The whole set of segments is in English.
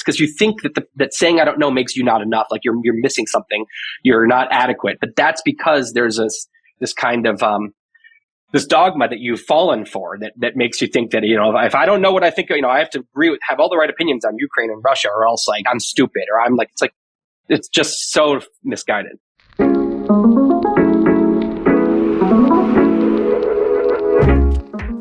because you think that saying I don't know makes you not enough, like you're missing something, you're not adequate. But that's because there's this kind of this dogma that you've fallen for that makes you think that, if I don't know what I think, I have to have all the right opinions on Ukraine and Russia, or else like I'm stupid, or I'm like, it's just so misguided.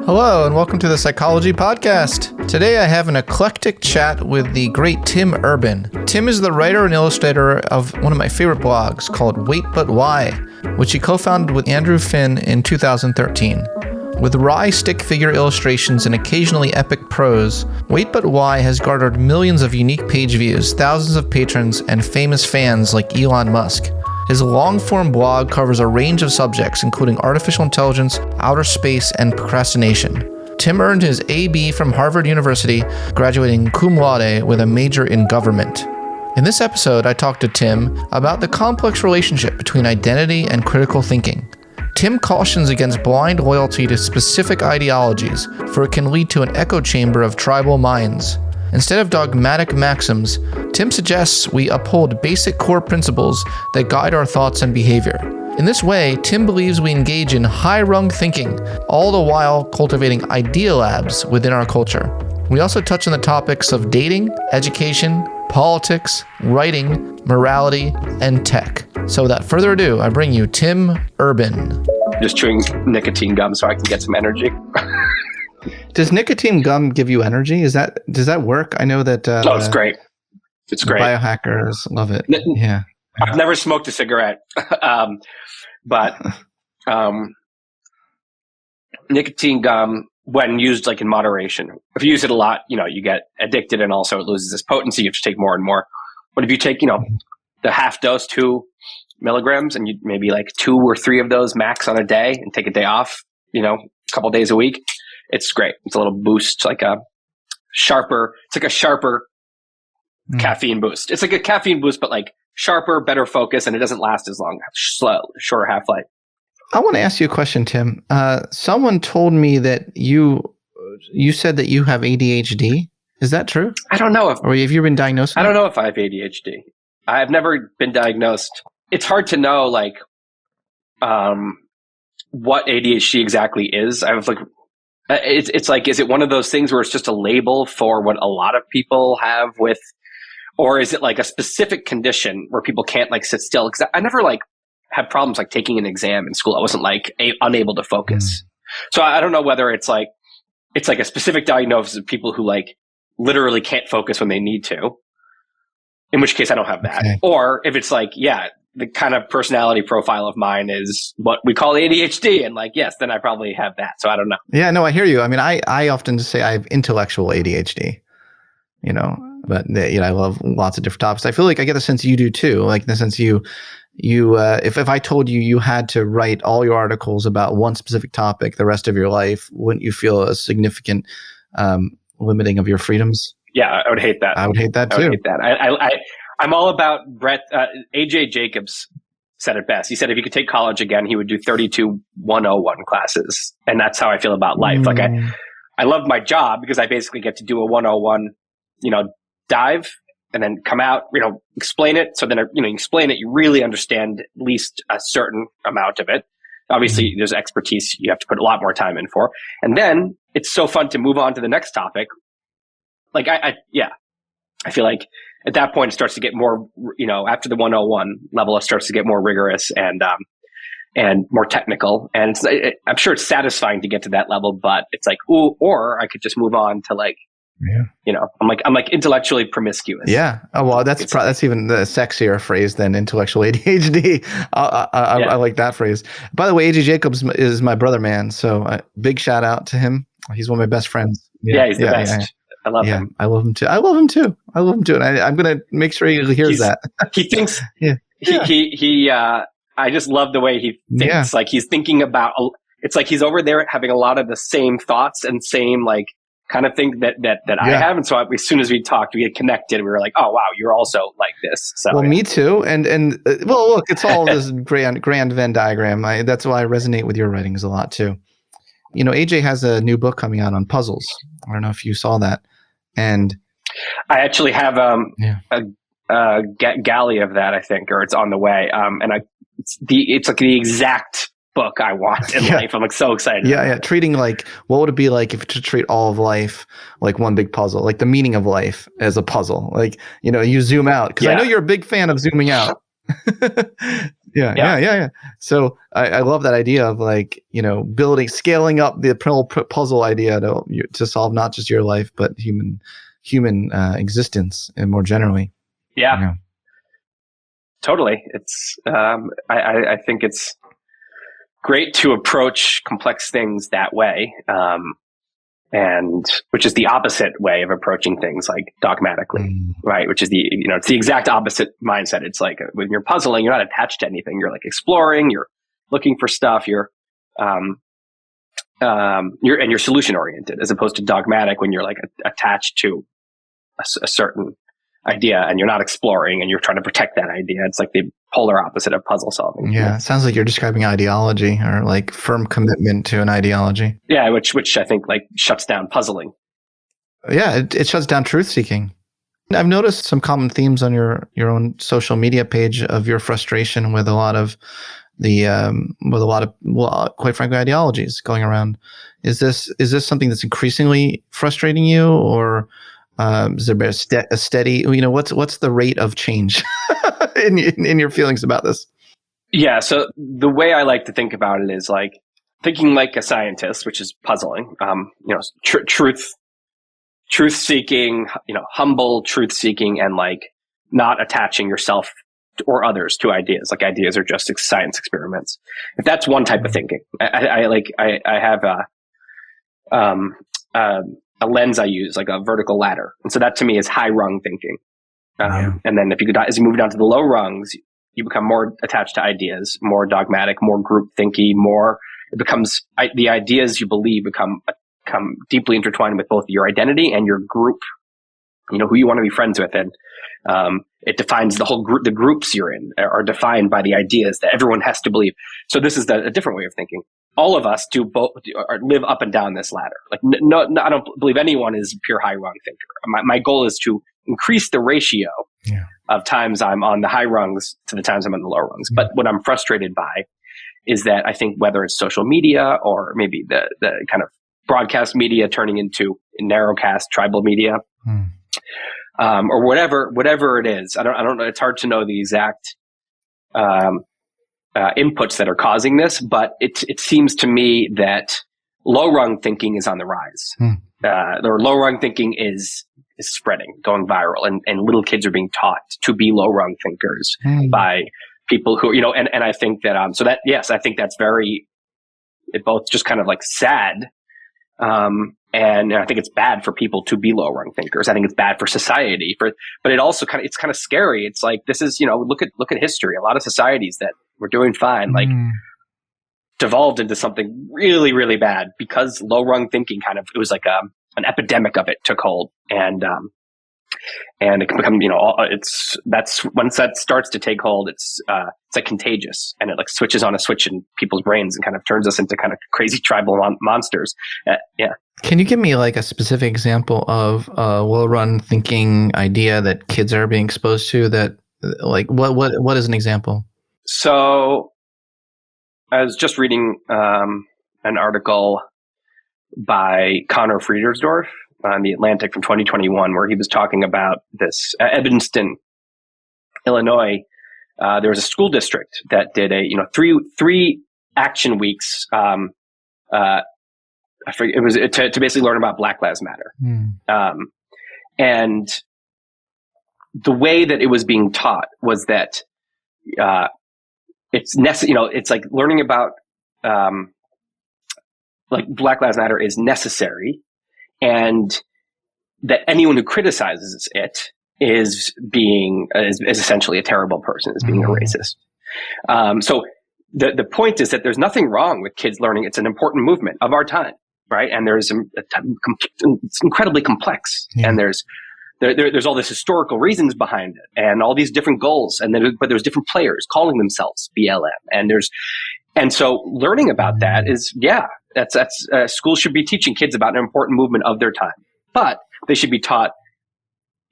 Hello, and welcome to the Psychology Podcast. Today I have an eclectic chat with the great Tim Urban. Tim is the writer and illustrator of one of my favorite blogs called Wait But Why, which he co-founded with Andrew Finn in 2013. With wry stick figure illustrations and occasionally epic prose, Wait But Why has garnered millions of unique page views, thousands of patrons, and famous fans like Elon Musk. His long-form blog covers a range of subjects, including artificial intelligence, outer space, and procrastination. Tim earned his A.B. from Harvard University, graduating cum laude with a major in government. In this episode, I talked to Tim about the complex relationship between identity and critical thinking. Tim cautions against blind loyalty to specific ideologies, for it can lead to an echo chamber of tribal minds. Instead of dogmatic maxims, Tim suggests we uphold basic core principles that guide our thoughts and behavior. In this way, Tim believes we engage in high-rung thinking, all the while cultivating ideologies within our culture. We also touch on the topics of dating, education, politics, writing, morality, and tech. So without further ado, I bring you Tim Urban. Just chewing nicotine gum so I can get some energy. Does nicotine gum give you energy? Does that work? I know that. It's great. It's great. Biohackers love it. Yeah. I've never smoked a cigarette, but nicotine gum, when used like in moderation, if you use it a lot, you get addicted, and also it loses its potency. You have to take more and more. But if you take, the half dose, 2 milligrams, and you maybe like 2 or 3 of those max on a day, and take a day off, a couple days a week. It's great. It's a little boost, like a sharper caffeine boost. It's like a caffeine boost, but like sharper, better focus, and it doesn't last as long. Shorter half-life. I want to ask you a question, Tim. Someone told me that you said that you have ADHD. Is that true? I don't know or have you been diagnosed? I don't know if I have ADHD. I've never been diagnosed. It's hard to know, like, what ADHD exactly is. I was like, it's like, is it one of those things where it's just a label for what a lot of people have with, or is it like a specific condition where people can't like sit still? Because I never like had problems like taking an exam in school. I wasn't like unable to focus. So I don't know whether it's like a specific diagnosis of people who like literally can't focus when they need to, in which case I don't have that. Okay. Or if it's like, the kind of personality profile of mine is what we call ADHD. And like, yes, then I probably have that. So I don't know. Yeah, no, I hear you. I mean, I often say I have intellectual ADHD, but I love lots of different topics. I feel like I get the sense you do too. Like in the sense if I told you had to write all your articles about one specific topic the rest of your life, wouldn't you feel a significant limiting of your freedoms? Yeah, I would hate that. I would hate that too. I would hate that. I'm all about Brett. A.J. Jacobs said it best. He said if he could take college again, he would do 32 101 classes. And that's how I feel about life. Like I love my job because I basically get to do a 101, dive and then come out, explain it. So then, you explain it, you really understand at least a certain amount of it. Obviously, there's expertise you have to put a lot more time in for. And then it's so fun to move on to the next topic. Like, I feel like at that point, it starts to get more, after the 101 level, it starts to get more rigorous and more technical. And I'm sure it's satisfying to get to that level, but it's like, ooh, or I could just move on to like, I'm like intellectually promiscuous. Yeah. Oh, well, that's even the sexier phrase than intellectual ADHD. I like that phrase. By the way, A.J. Jacobs is my brother, man. So big shout out to him. He's one of my best friends. Yeah, he's the best. Yeah. I love him. I love him too. And I'm going to make sure he hears that. He thinks, I just love the way he thinks. Yeah. Like he's thinking about, it's like he's over there having a lot of the same thoughts and same like kind of thing that I have. And so as soon as we talked, we get connected. We were like, oh, wow, you're also like this. So, well, me too. And well, look, it's all this grand Venn diagram. That's why I resonate with your writings a lot too. AJ has a new book coming out on puzzles. I don't know if you saw that. And I actually have a galley of that, I think, or it's on the way. And it's like the exact book I want in life. I'm like so excited. Yeah. Treating like, what would it be like if to treat all of life like one big puzzle, like the meaning of life as a puzzle? Like, you zoom out, because I know you're a big fan of zooming out. Yeah. So I love that idea of like, scaling up the puzzle idea to solve not just your life, but human existence and more generally. Yeah. Totally. It's I think it's great to approach complex things that way, and which is the opposite way of approaching things like dogmatically, right? Which is it's the exact opposite mindset. It's like when you're puzzling, you're not attached to anything. You're like exploring. You're looking for stuff. You're solution oriented, as opposed to dogmatic when you're like attached to a certain idea and you're not exploring and you're trying to protect that idea. It's like the polar opposite of puzzle solving. Yeah. It sounds like you're describing ideology, or like firm commitment to an ideology. Yeah. Which I think like shuts down puzzling. Yeah. It shuts down truth seeking. I've noticed some common themes on your own social media page of your frustration with a lot of quite frankly, ideologies going around. Is this something that's increasingly frustrating you, or is there a steady, what's the rate of change in your feelings about this? Yeah. So the way I like to think about it is like thinking like a scientist, which is puzzling, truth seeking, humble truth seeking, and like not attaching yourself or others to ideas. Like ideas are just science experiments. If that's one type of thinking, I have a lens I use, like a vertical ladder. And so that to me is high rung thinking. And then as you move down to the low rungs, you become more attached to ideas, more dogmatic, more group thinky, the ideas you believe become deeply intertwined with both your identity and your group, who you want to be friends with. And it defines the whole group. The groups you're in are defined by the ideas that everyone has to believe. So this is a different way of thinking. All of us do both, or live up and down this ladder. Like no, I don't believe anyone is a pure high rung thinker. My goal is to increase the ratio of times I'm on the high rungs to the times I'm on the low rungs. But what I'm frustrated by is that I think whether it's social media or maybe the kind of broadcast media turning into narrowcast tribal media, or whatever it is, I don't know. It's hard to know the exact inputs that are causing this, but it seems to me that low rung thinking is on the rise. The low rung thinking is spreading, going viral, and little kids are being taught to be low rung thinkers by people who, and I think that, I think that's it both just kind of like sad. And I think it's bad for people to be low rung thinkers. I think it's bad for society but it also it's kind of scary. It's like, this is, look at history. A lot of societies that were doing fine, like devolved into something really, really bad because low rung thinking it was like an epidemic of it took hold. And it can become, that's once that starts to take hold, it's like contagious, and it like switches on a switch in people's brains and kind of turns us into kind of crazy tribal monsters. Can you give me like a specific example of a well-run thinking idea that kids are being exposed to? That like what is an example? So I was just reading an article by Connor Friedersdorf on The Atlantic from 2021, where he was talking about this Evanston, Illinois. There was a school district that did three action weeks. I forget, it was to basically learn about Black Lives Matter. And the way that it was being taught was that it's it's like learning about like Black Lives Matter is necessary, and that anyone who criticizes it is essentially a terrible person, is being a racist. So the point is that there's nothing wrong with kids learning. It's an important movement of our time, right? And it's incredibly complex, and there's all this historical reasons behind it, and all these different goals, but there's different players calling themselves BLM, and so learning about that is schools should be teaching kids about an important movement of their time, but they should be taught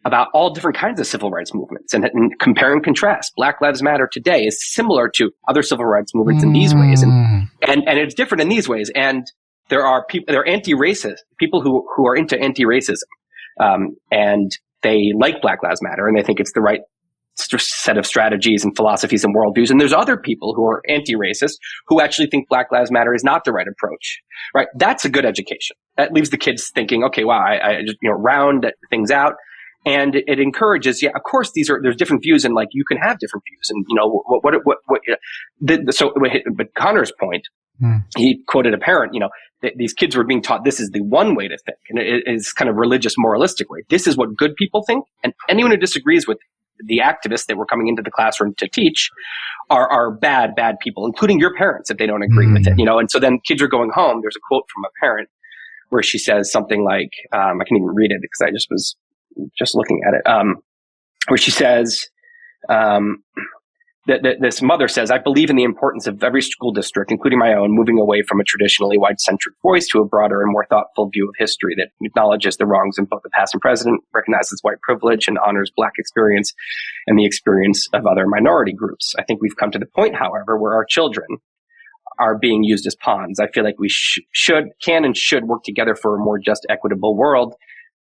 about all different kinds of civil rights movements and compare and contrast. Black Lives Matter today is similar to other civil rights movements in these ways. And it's different in these ways. And there are people, they're anti-racist, people who are into anti-racism. And they like Black Lives Matter and they think it's the right set of strategies and philosophies and worldviews. And there's other people who are anti-racist who actually think Black Lives Matter is not the right approach, right? That's a good education. That leaves the kids thinking, okay, wow, I just, round things out. And it encourages, of course, there's different views and like you can have different views. And, but Connor's point, he quoted a parent, these kids were being taught this is the one way to think. And it is kind of religious, moralistic way. This is what good people think. And anyone who disagrees with the activists that were coming into the classroom to teach are bad people, including your parents if they don't agree with it, And so then kids are going home. There's a quote from a parent where she says something like, I can't even read it because I was just looking at it, where she says, that this mother says, I believe in the importance of every school district, including my own, moving away from a traditionally white-centric voice to a broader and more thoughtful view of history that acknowledges the wrongs in both the past and present, recognizes white privilege, and honors Black experience and the experience of other minority groups. I think we've come to the point, however, where our children are being used as pawns. I feel like we can and should work together for a more just, equitable world,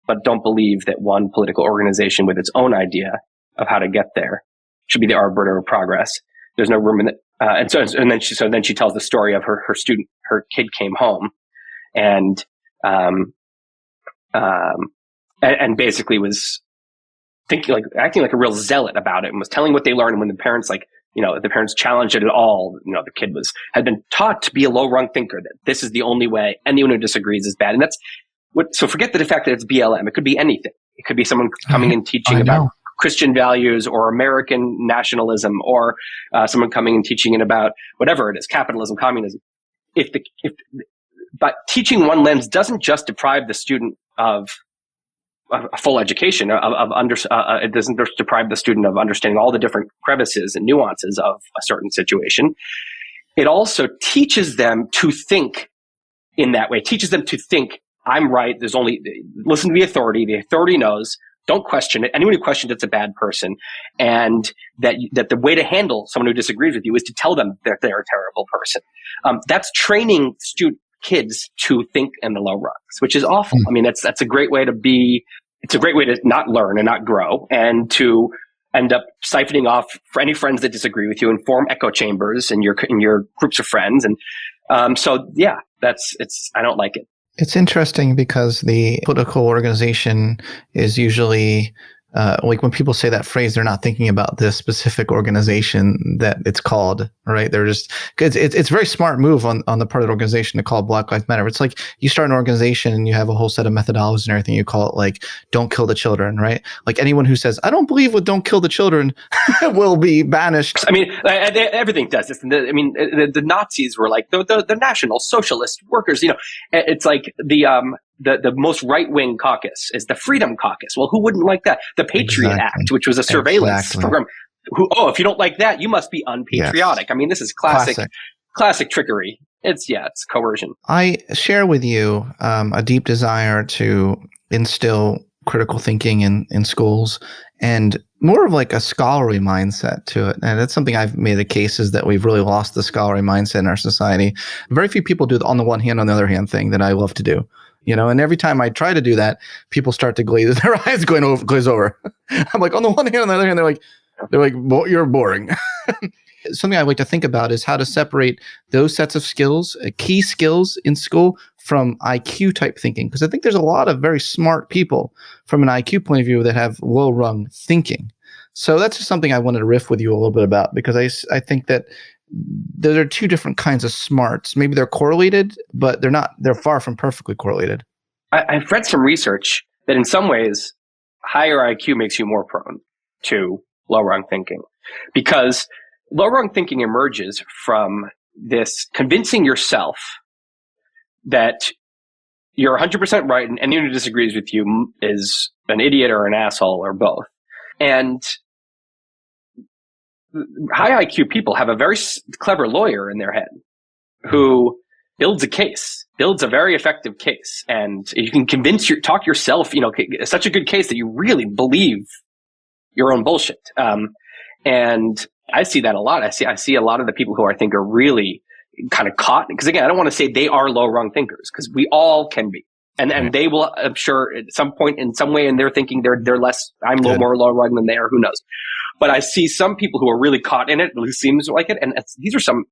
but don't believe that one political organization with its own idea of how to get there should be the arbiter of progress. There's no room in it. And then she tells the story of her kid came home and basically was acting like a real zealot about it and was telling what they learned. And when the parents the parents challenged it at all, the kid had been taught to be a low rung thinker, that this is the only way. Anyone who disagrees is bad. And so forget the fact that it's BLM. It could be anything. It could be someone coming and teaching about Christian values or American nationalism, or someone coming and teaching it about whatever it is, capitalism, communism. But teaching one lens doesn't just deprive the student of a full education, it doesn't just deprive the student of understanding all the different crevices and nuances of a certain situation. It also teaches them to think in that way. It teaches them to think, I'm right. Listen to the authority. The authority knows. Don't question it. Anyone who questions it's a bad person, and that the way to handle someone who disagrees with you is to tell them that they're a terrible person. That's training kids to think in the low rungs, which is awful. I mean, that's a great way to be. It's a great way to not learn and not grow, and to end up siphoning off for any friends that disagree with you and form echo chambers in your groups of friends. And I don't like it. It's interesting because the political organization is usually like when people say that phrase, they're not thinking about this specific organization that it's called, right? They're just, it's a very smart move on the part of the organization to call it Black Lives Matter. It's like you start an organization and you have a whole set of methodologies and everything. You call it like, don't kill the children, right? Like anyone who says, I don't believe with don't kill the children will be banished. I mean, everything does this. The Nazis were like the National Socialist Workers, it's like the most right-wing caucus is the Freedom Caucus. Well, who wouldn't like that? The Patriot Act, which was a surveillance program. If you don't like that, you must be unpatriotic. Yes. I mean, this is classic trickery. It's coercion. I share with you a deep desire to instill critical thinking in schools and more of like a scholarly mindset to it. And that's something I've made the case is that we've really lost the scholarly mindset in our society. Very few people do the on the one hand, on the other hand thing that I love to do. And every time I try to do that, people start to glaze their eyes glaze over. I'm like, on the one hand, on the other hand, they're like, you're boring. Something I like to think about is how to separate those sets of skills, key skills in school, from IQ type thinking. Because I think there's a lot of very smart people from an IQ point of view that have low rung thinking. So that's just something I wanted to riff with you a little bit about, because I think that there are two different kinds of smarts. Maybe they're correlated, but they're far from perfectly correlated. I've read some research that in some ways, higher IQ makes you more prone to low-rung thinking, because low-rung thinking emerges from this convincing yourself that you're 100% right and anyone who disagrees with you is an idiot or an asshole or both. And high IQ people have a very clever lawyer in their head who builds a case. builds a very effective case, and you can talk yourself, such a good case that you really believe your own bullshit. And I see that a lot. I see a lot of the people who I think are really kind of caught, because again, I don't want to say they are low rung thinkers, because we all can be. And they will, I'm sure, at some point, in some way in their thinking, they're less, I'm a little more low rung than they are, who knows. But I see some people who are really caught in it, who seems like it, and these are some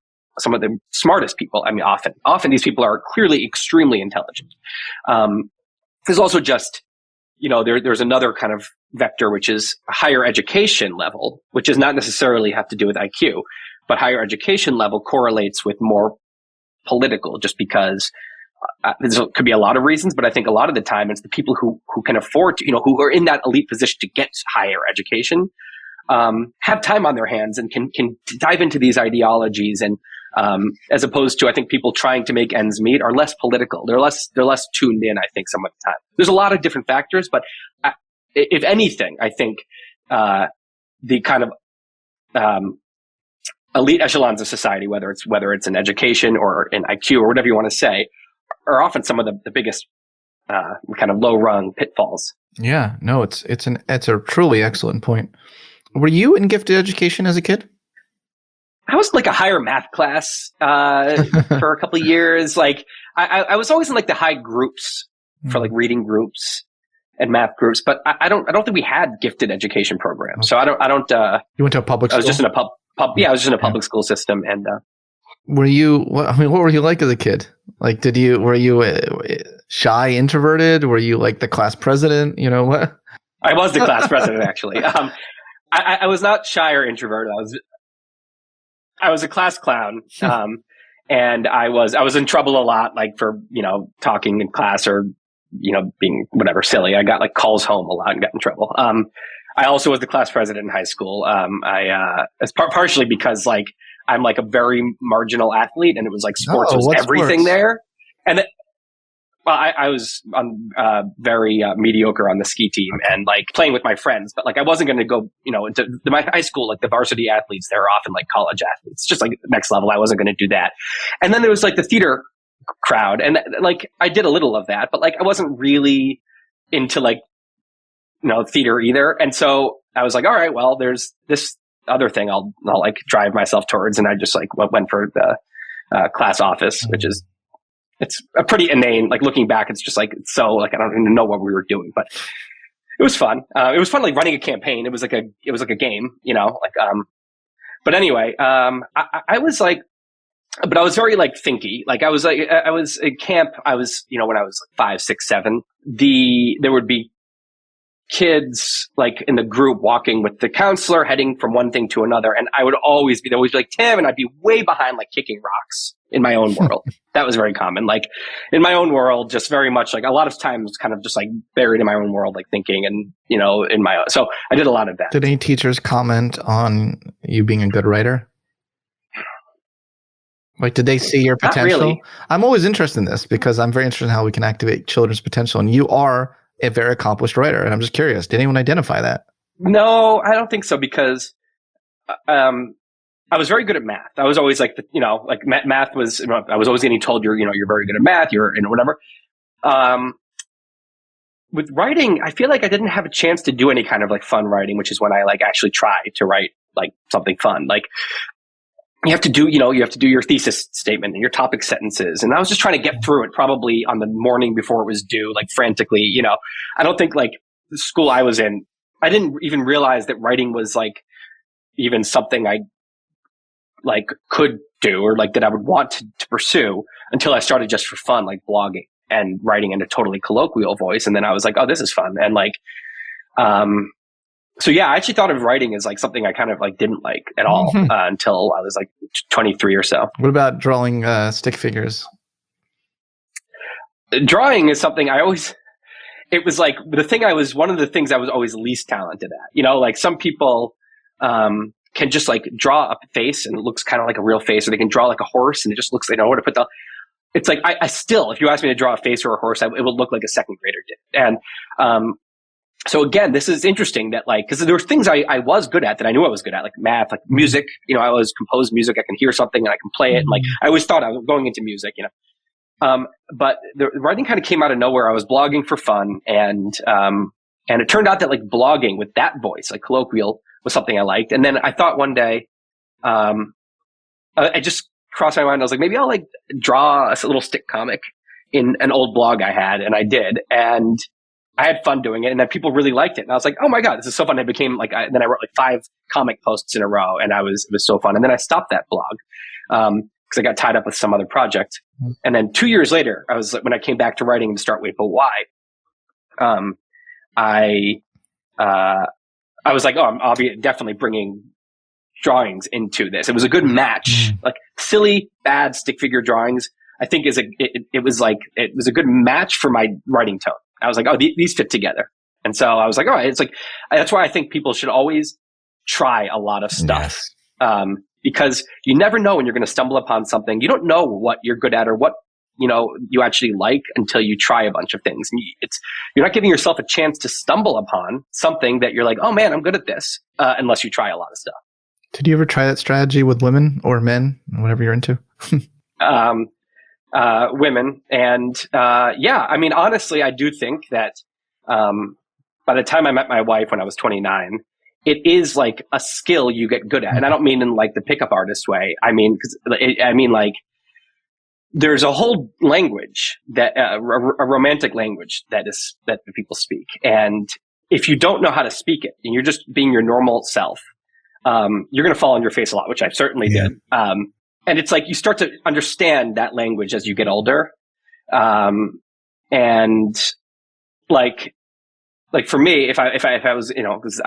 of the smartest people. I mean, often these people are clearly extremely intelligent. There's also just, there's another kind of vector, which is higher education level, which does not necessarily have to do with IQ, but higher education level correlates with more political, just because there could be a lot of reasons, but I think a lot of the time it's the people who can afford to, who are in that elite position to get higher education, have time on their hands and can dive into these ideologies, and as opposed to, I think, people trying to make ends meet are less political. They're less tuned in, I think, some of the time. There's a lot of different factors, but if anything, I think the kind of elite echelons of society, whether it's in education or in IQ or whatever you want to say, are often some of the biggest kind of low rung pitfalls. Yeah, no, it's a truly excellent point. Were you in gifted education as a kid? I was like a higher math class for a couple of years. Like I was always in like the high groups for like reading groups and math groups, but I don't think we had gifted education programs. So I don't. You went to a public school? I was just in a pub. Yeah, I was just in a public school system. And what were you like as a kid? Like, were you shy, introverted? Were you like the class president? What? I was the class president, actually. I was not shy or introverted. I was a class clown. And I was in trouble a lot, like for, talking in class or, being whatever silly. I got like calls home a lot and got in trouble. I also was the class president in high school. It's partially because like I'm like a very marginal athlete, and it was like sports was everything there. And I was very mediocre on the ski team and like playing with my friends, but like I wasn't going to go, into my high school, like the varsity athletes, they're often like college athletes, just like next level. I wasn't going to do that. And then there was like the theater crowd, and like I did a little of that, but like I wasn't really into like, theater either. And so I was like, all right, well, there's this other thing I'll like drive myself towards. And I just like went for the class office, which is, it's a pretty inane, like looking back, it's just like, so like, I don't even know what we were doing, but it was fun. It was fun, like running a campaign. It was like a game, but anyway, I was like, but I was very like thinky. Like I was at camp. I was, when I was like 5, 6, 7, there would be kids like in the group walking with the counselor heading from one thing to another. And I would always be like, Tim, and I'd be way behind, like kicking rocks in my own world. That was very common. Like in my own world, just very much like a lot of times kind of just like buried in my own world, like thinking and, in my own. So I did a lot of that. Did any teachers comment on you being a good writer? Like, did they see your potential? Not really. I'm always interested in this because I'm very interested in how we can activate children's potential. And you are a very accomplished writer. And I'm just curious, did anyone identify that? No, I don't think so, because I was very good at math. I was always like, math was, I was always getting told you're very good at math, you're, whatever. With writing, I feel like I didn't have a chance to do any kind of like fun writing, which is when I like actually try to write like something fun. Like you have to do your thesis statement and your topic sentences. And I was just trying to get through it probably on the morning before it was due, like frantically, I don't think like the school I was in, I didn't even realize that writing was like even something I like could do or like that I would want to pursue until I started just for fun, like blogging and writing in a totally colloquial voice. And then I was like, oh, this is fun. And like, so yeah, I actually thought of writing as like something I kind of like didn't like at all until I was like 23 or so. What about drawing stick figures? Drawing is something it was like one of the things I was always least talented at. Like some people can just like draw a face and it looks kind of like a real face, or they can draw like a horse and it just looks, they know where to put it's like, I still, if you ask me to draw a face or a horse, it would look like a second grader did. And, so again, this is interesting that like, cause there were things I was good at that I knew I was good at, like math, like music, I always compose music. I can hear something and I can play it. And like, I always thought I was going into music, But the writing kind of came out of nowhere. I was blogging for fun, and it turned out that like blogging with that voice, like colloquial, was something I liked. And then I thought one day, I just crossed my mind. I was like, maybe I'll like draw a little stick comic in an old blog I had, and I did, and I had fun doing it, and then people really liked it. And I was like, oh my God, this is so fun. It became like, then I wrote like 5 comic posts in a row, and it was so fun. And then I stopped that blog, because I got tied up with some other project. And then 2 years later, I was like, when I came back to writing to start Wait, But Why, I was like, oh, I'm definitely bringing drawings into this. It was a good match. Like silly, bad stick figure drawings, I think it was a good match for my writing tone. I was like, oh, these fit together. And so I was like, all right, it's like, that's why I think people should always try a lot of stuff. Yes. Because you never know when you're going to stumble upon something. You don't know what you're good at or what, you actually like until you try a bunch of things. And you're not giving yourself a chance to stumble upon something that you're like, oh man, I'm good at this, unless you try a lot of stuff. Did you ever try that strategy with women or men, whatever you're into? Women. And, yeah, I mean, honestly, I do think that, by the time I met my wife when I was 29, it is like a skill you get good at. And I don't mean in like the pickup artist way. I mean, like there's a whole language that, a romantic language that people speak. And if you don't know how to speak it and you're just being your normal self, you're going to fall on your face a lot, which I certainly did. And it's like you start to understand that language as you get older. And like for me, if I was, because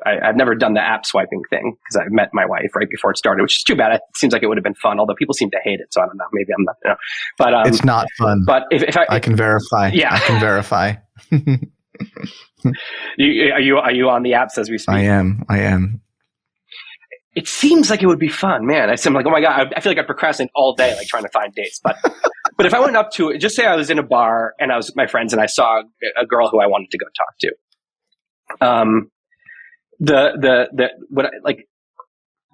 I've never done the app swiping thing because I met my wife right before it started, which is too bad. It seems like it would have been fun, although people seem to hate it. So I don't know. Maybe I'm not, but it's not fun. But if I can verify, I can verify. Are you on the apps as we speak? I am. It seems like it would be fun, man. I'm like, oh my God, I feel like I procrastinate all day, like trying to find dates. But if I went up to it, just say I was in a bar and I was with my friends and I saw a girl who I wanted to go talk to.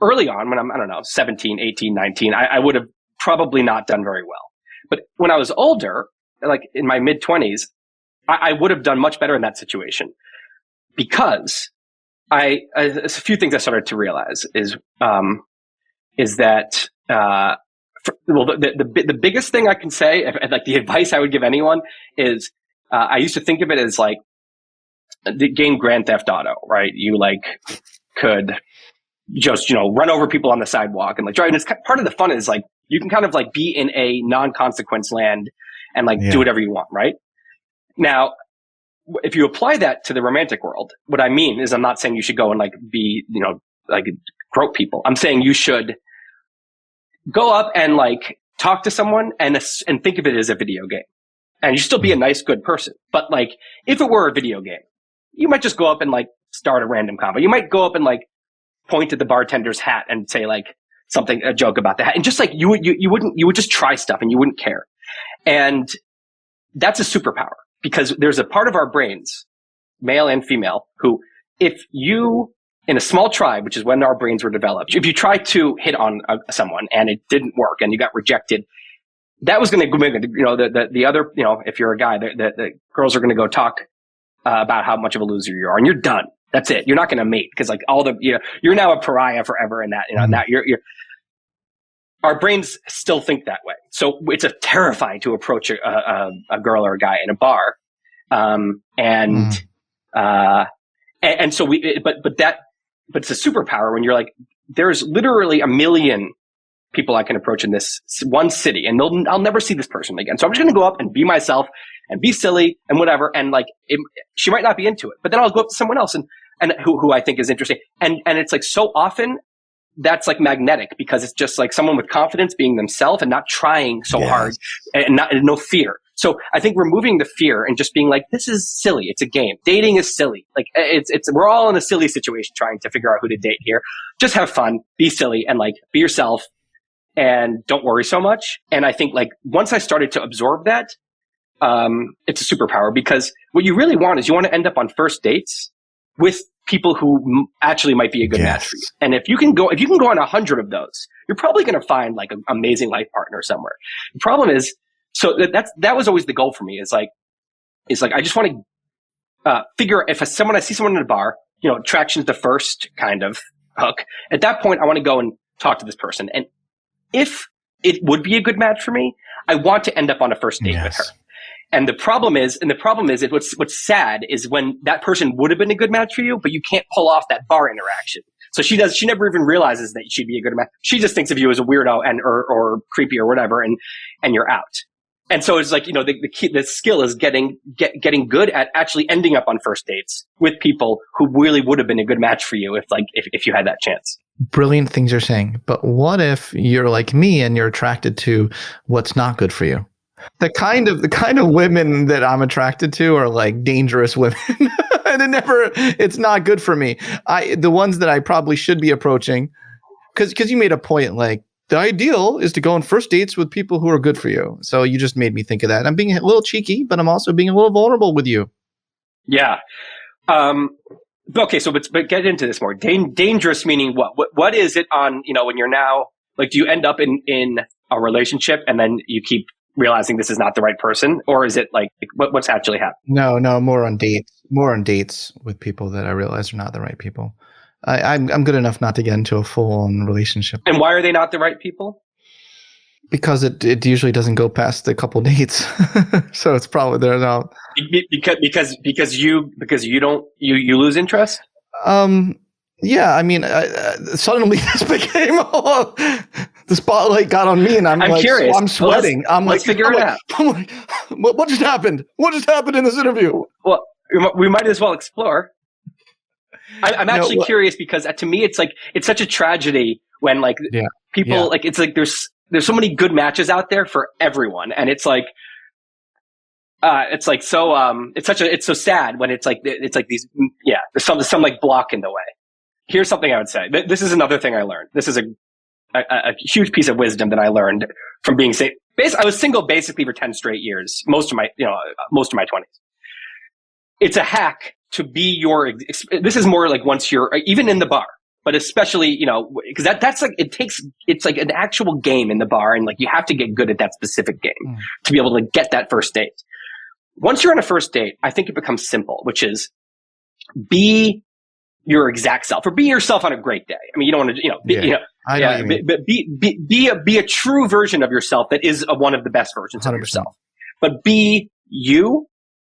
Early on when I'm, I don't know, 17, 18, 19, I would have probably not done very well. But when I was older, like in my mid 20s, I would have done much better in that situation because a few things I started to realize is that, the biggest thing I can say, like the advice I would give anyone is, I used to think of it as like the game Grand Theft Auto, right? You like could just, run over people on the sidewalk and like drive. And it's part of the fun is like, you can kind of like be in a non-consequence land and like do whatever you want, right? Now, if you apply that to the romantic world, what I mean is I'm not saying you should go and like be, like grope people. I'm saying you should go up and like talk to someone and think of it as a video game. And you still be a nice, good person. But like, if it were a video game, you might just go up and like start a random combo. You might go up and like point at the bartender's hat and say like a joke about the hat. And just like you would just try stuff and you wouldn't care. And that's a superpower. Because there's a part of our brains, male and female, who if you, in a small tribe, which is when our brains were developed, if you try to hit on someone and it didn't work and you got rejected, that was going to, the other, if you're a guy, the girls are going to go talk about how much of a loser you are and you're done. That's it. You're not going to mate because like you're now a pariah forever and that, that you're our brains still think that way. So it's terrifying to approach a girl or a guy in a bar. And so but it's a superpower when you're like, there's literally 1 million people I can approach in this one city and I'll never see this person again. So I'm just going to go up and be myself and be silly and whatever. And like, she might not be into it, but then I'll go up to someone else and who I think is interesting. And it's like so often, that's like magnetic because it's just like someone with confidence being themselves and not trying so hard and no fear. So I think removing the fear and just being like, this is silly. It's a game. Dating is silly. Like we're all in a silly situation trying to figure out who to date here. Just have fun, be silly and like be yourself and don't worry so much. And I think like once I started to absorb that, it's a superpower because what you really want is you want to end up on first dates with people who actually might be a good match for you. And if you can go on 100 of those, you're probably going to find like an amazing life partner somewhere. The problem is So that was always the goal for me. Is like I just want to figure if I see someone in a bar, attraction is the first kind of hook. At that point, I want to go and talk to this person, and if it would be a good match for me, I want to end up on a first date with her. And the problem is what's sad is when that person would have been a good match for you, but you can't pull off that bar interaction. So she never even realizes that she'd be a good match. She just thinks of you as a weirdo or creepy or whatever, and you're out. And so it's like, the skill is getting good at actually ending up on first dates with people who really would have been a good match for you if you had that chance. Brilliant things you're saying. But what if you're like me and you're attracted to what's not good for you? The kind of women that I'm attracted to are like dangerous women. And it's not good for me. The ones that I probably should be approaching, because you made a point, like the ideal is to go on first dates with people who are good for you. So you just made me think of that. I'm being a little cheeky, but I'm also being a little vulnerable with you. Yeah. Okay. So, but get into this more. Dangerous meaning what? What is it on, when you're now, like, do you end up in a relationship and then you keep realizing this is not the right person, or is it like what's actually happening? No, more on dates with people that I realize are not the right people. I'm good enough not to get into a full-on relationship. And why are they not the right people? Because it usually doesn't go past a couple dates, so it's probably they're not. Because you lose interest. Yeah, I mean, suddenly this became the spotlight got on me, and I'm like, curious. So I'm sweating. Let's figure it out. What just happened? What just happened in this interview? Well, we might as well explore. I'm actually curious because to me, it's like it's such a tragedy when people like it's like there's so many good matches out there for everyone, and it's like. It's so sad when it's like these there's some like block in the way. Here's something I would say. This is another thing I learned. This is a huge piece of wisdom that I learned from being I was single basically for 10 straight years, most of my 20s. It's a hack to be this is more like once you're even in the bar, but especially, because that's like, it's like an actual game in the bar. And like, you have to get good at that specific game to be able to get that first date. Once you're on a first date, I think it becomes simple, which is be your exact self, or be yourself on a great day. I mean, you don't want to, be a true version of yourself that is one of the best versions 100%. Of yourself. But be you,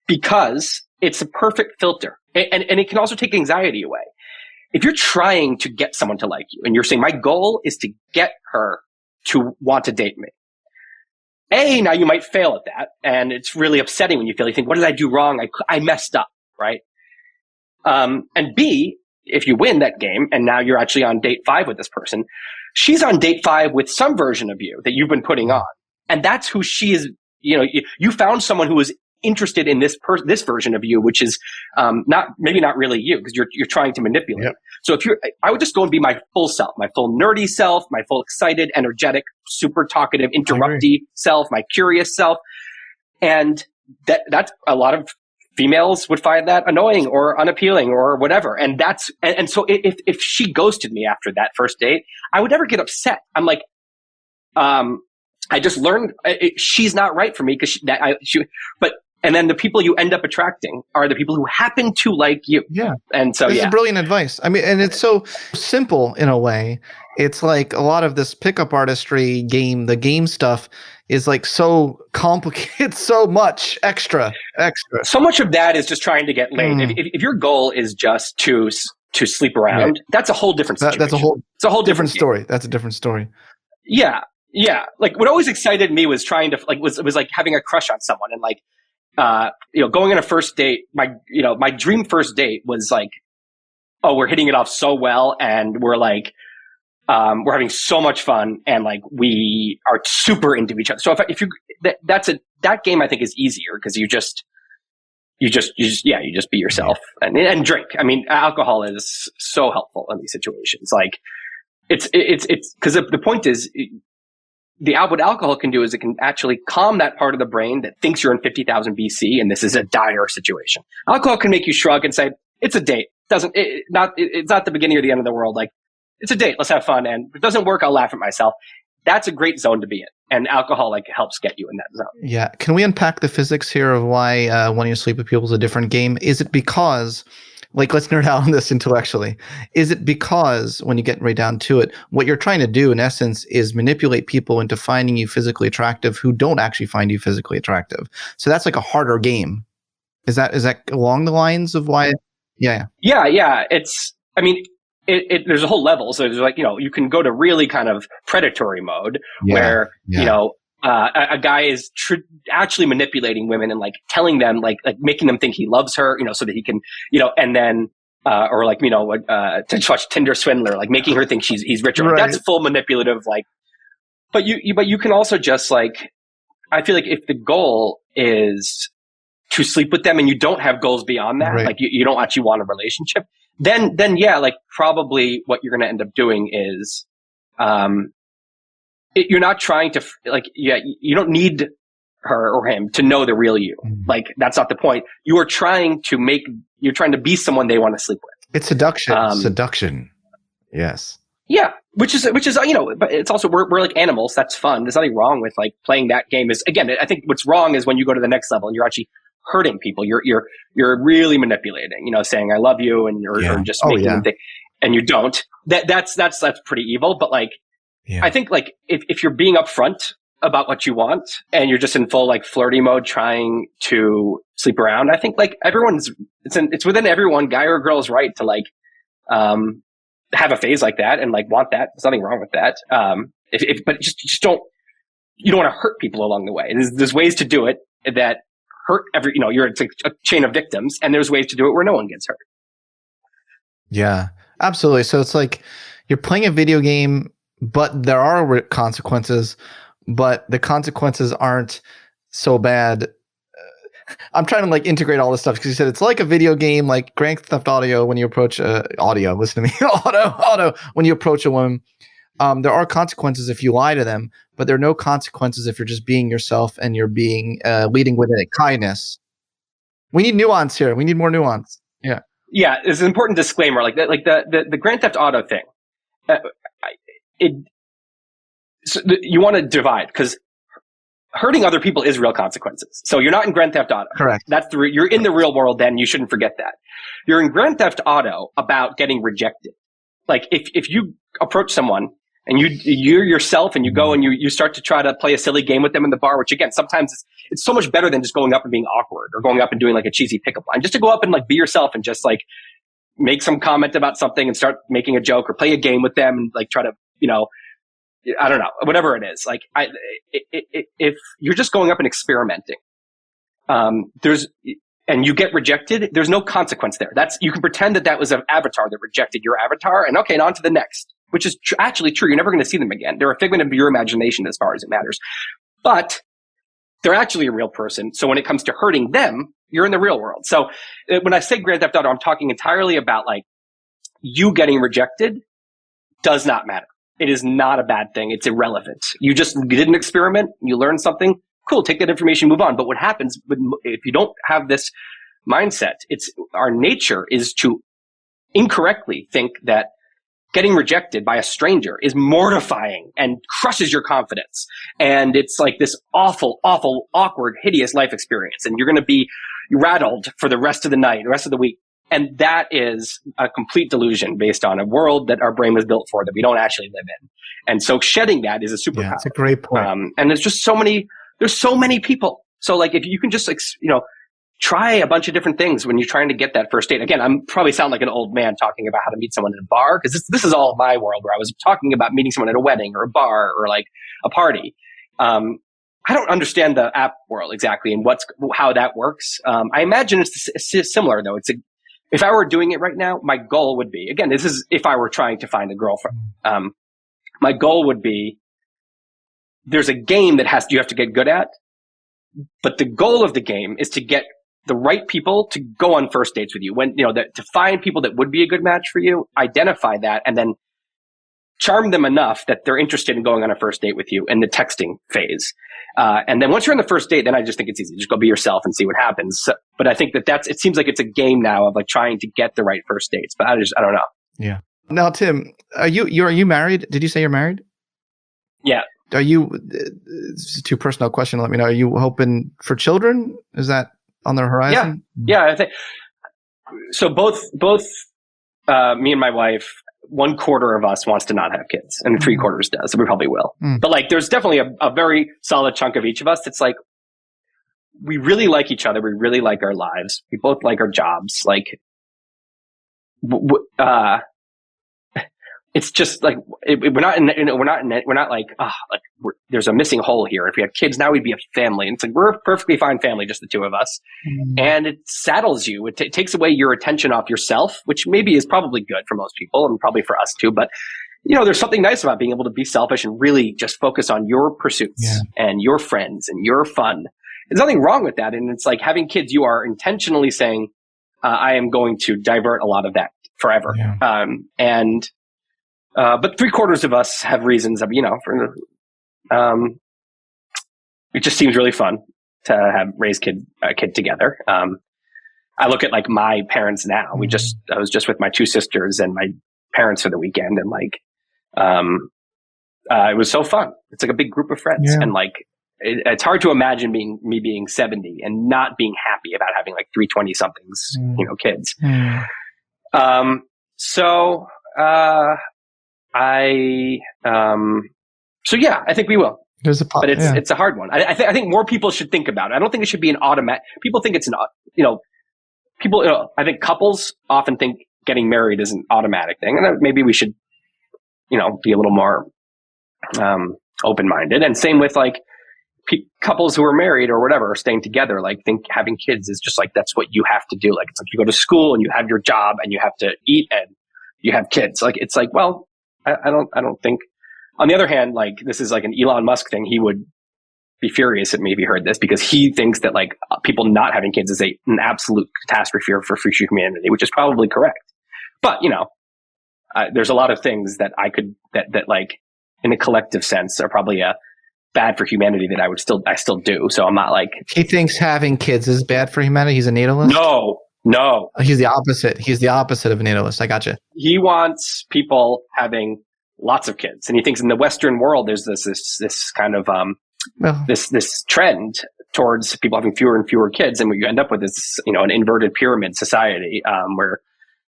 because it's a perfect filter, and it can also take anxiety away. If you're trying to get someone to like you, and you're saying my goal is to get her to want to date me. Now you might fail at that, and it's really upsetting when you fail. You think, what did I do wrong? I messed up, right? And B, if you win that game, and now you're actually on date 5 with this person, she's on date 5 with some version of you that you've been putting on, and that's who she is. You found someone who is interested in this version of you, which is maybe not really you, because you're trying to manipulate. Yep. So I would just go and be my full self, my full nerdy self, my full excited, energetic, super talkative, interrupty self, my curious self. And that's a lot of females would find that annoying or unappealing or whatever. And so if she ghosted me after that first date, I would never get upset. I'm like, I just learned she's not right for me and then the people you end up attracting are the people who happen to like you. Yeah. And so, this is brilliant advice. I mean, and it's so simple in a way. It's like a lot of this pickup artistry game, the game stuff is like so complicated, so much extra. So much of that is just trying to get laid. If your goal is just to sleep around, that's a whole different situation. It's a whole different story. That's a different story. Yeah. Yeah. Like what always excited me was trying to was like having a crush on someone and like, going on a first date, my dream first date was like, oh, we're hitting it off so well. And we're like, we're having so much fun and like we are super into each other. So that game I think is easier because you just be yourself and drink. I mean, alcohol is so helpful in these situations. Like it's because the point is, what alcohol can do is it can actually calm that part of the brain that thinks you're in 50,000 BC and this is a dire situation. Alcohol can make you shrug and say, it's a date. It's not the beginning or the end of the world. Like, it's a date. Let's have fun. And if it doesn't work, I'll laugh at myself. that's a great zone to be in. And alcohol like helps get you in that zone. Yeah. Can we unpack the physics here of why wanting to sleep with people is a different game? Is it because, like, let's nerd out on this intellectually. Is it because when you get right down to it, what you're trying to do in essence is manipulate people into finding you physically attractive who don't actually find you physically attractive? So that's like a harder game. Is that along the lines of why? Yeah. Yeah. It's, I mean, there's a whole level. So there's like, you can go to really kind of predatory mode where, a guy is actually manipulating women and like telling them, like making them think he loves her, so that he can, and then, or like, to watch Tinder swindler, like making her think he's richer. Right. Like, that's full manipulative. Like, but you can also just like, I feel like if the goal is to sleep with them and you don't have goals beyond that, like you don't actually want a relationship, then yeah, like probably what you're going to end up doing is, you're not trying to you don't need her or him to know the real you. Like that's not the point. You're trying to be someone they want to sleep with. It's seduction. Seduction. Yes. Yeah. Which is, but it's also, we're like animals. That's fun. There's nothing wrong with like playing that game. Is again, I think what's wrong is when you go to the next level and you're actually hurting people. You're really manipulating, saying I love you and or just making them think, and you don't. That's pretty evil. But like, I think like if you're being upfront about what you want and you're just in full like flirty mode trying to sleep around, I think like it's within everyone, guy or girl's right to like have a phase like that and like want that. There's nothing wrong with that. But just don't, you don't want to hurt people along the way. There's ways to do it that hurt it's like a chain of victims, and there's ways to do it where no one gets hurt. Yeah, absolutely. So it's like you're playing a video game, but there are consequences, but the consequences aren't so bad. I'm trying to like integrate all this stuff because you said it's like a video game, like Grand Theft Auto. When you approach listen to me, auto. When you approach a woman, there are consequences if you lie to them, but there are no consequences if you're just being yourself and you're being leading with a kindness. We need nuance here. We need more nuance. Yeah. Yeah, it's an important disclaimer, like that, like the Grand Theft Auto thing. You want to divide because hurting other people is real consequences. So you're not in Grand Theft Auto. Correct. You're in the real world. Then you shouldn't forget that. You're in Grand Theft Auto about getting rejected. Like if you approach someone and you're yourself and you go and you start to try to play a silly game with them in the bar, which again, sometimes it's so much better than just going up and being awkward or going up and doing like a cheesy pickup line. Just to go up and like be yourself and just like make some comment about something and start making a joke or play a game with them and like try to, I don't know, whatever it is. Like if you're just going up and experimenting, and you get rejected, there's no consequence there. You can pretend that was an avatar that rejected your avatar and okay, and on to the next, which is actually true. You're never going to see them again. They're a figment of your imagination as far as it matters, but they're actually a real person. So when it comes to hurting them, you're in the real world. So when I say Grand Theft Auto, I'm talking entirely about like you getting rejected does not matter. It is not a bad thing. It's irrelevant. You did an experiment. You learned something. Cool. Take that information, move on. But what happens if you don't have this mindset? Our nature is to incorrectly think that getting rejected by a stranger is mortifying and crushes your confidence. And it's like this awful, awful, awkward, hideous life experience. And you're going to be rattled for the rest of the night, the rest of the week. And that is a complete delusion based on a world that our brain was built for that we don't actually live in. And so shedding that is a superpower. Yeah, that's a great point. And there's just there's so many people. So like if you can just, try a bunch of different things when you're trying to get that first date. Again, I'm probably sound like an old man talking about how to meet someone in a bar because this is all my world where I was talking about meeting someone at a wedding or a bar or like a party. I don't understand the app world exactly and how that works. I imagine it's similar though. If I were doing it right now, my goal would be, again, this is if I were trying to find a girlfriend. My goal would be, there's a game that you have to get good at, but the goal of the game is to get the right people to go on first dates with you. To find people that would be a good match for you, identify that, and then charm them enough that they're interested in going on a first date with you in the texting phase. And then once you're on the first date, then I just think it's easy. Just go be yourself and see what happens. So, but I think it seems like it's a game now of like trying to get the right first dates, but I don't know. Yeah. Now, Tim, are you married? Did you say you're married? Yeah. Are you? It's a too personal question. Let me know. Are you hoping for children? Is that on the horizon? Yeah. I think so. Both me and my wife, 1/4 of us wants to not have kids, and 3/4 does. So we probably will. But like, there's definitely a very solid chunk of each of us. It's like we really like each other. We really like our lives. We both like our jobs. Like, it's just like we're not like there's a missing hole here. If we had kids now, we'd be a family. And it's like we're a perfectly fine family, just the two of us. And it saddles you. It takes away your attention off yourself, which maybe is probably good for most people and probably for us too. But there's something nice about being able to be selfish and really just focus on your pursuits and your friends and your fun. There's nothing wrong with that. And it's like having kids, you are intentionally saying, I am going to divert a lot of that forever. Yeah. But 3/4 of us have reasons of, it just seems really fun to have raised a kid together. I look at like my parents now. I was just with my 2 sisters and my parents for the weekend, and like, it was so fun. It's like a big group of friends, and like, it's hard to imagine me being 70 and not being happy about having like 3 20-somethings, kids. I think we will. But it's a hard one. I think more people should think about it. I don't think it should be an automatic. People think it's I think couples often think getting married is an automatic thing, and maybe we should, be a little more open-minded. And same with like couples who are married or whatever, are staying together. Like, think having kids is just like that's what you have to do. Like, it's like you go to school and you have your job and you have to eat and you have kids. Like, it's like, well, I don't think. On the other hand, like, this is like an Elon Musk thing. He would be furious at me if he heard this, because he thinks that like people not having kids is an absolute catastrophe for future humanity, which is probably correct. But there's a lot of things that that like in a collective sense are probably bad for humanity that I still do. So I'm not like, he thinks having kids is bad for humanity. He's a natalist. No. He's the opposite. He's the opposite of a natalist. I gotcha. He wants people having lots of kids, and he thinks in the Western world there's this kind of this trend towards people having fewer and fewer kids, and what you end up with is an inverted pyramid society where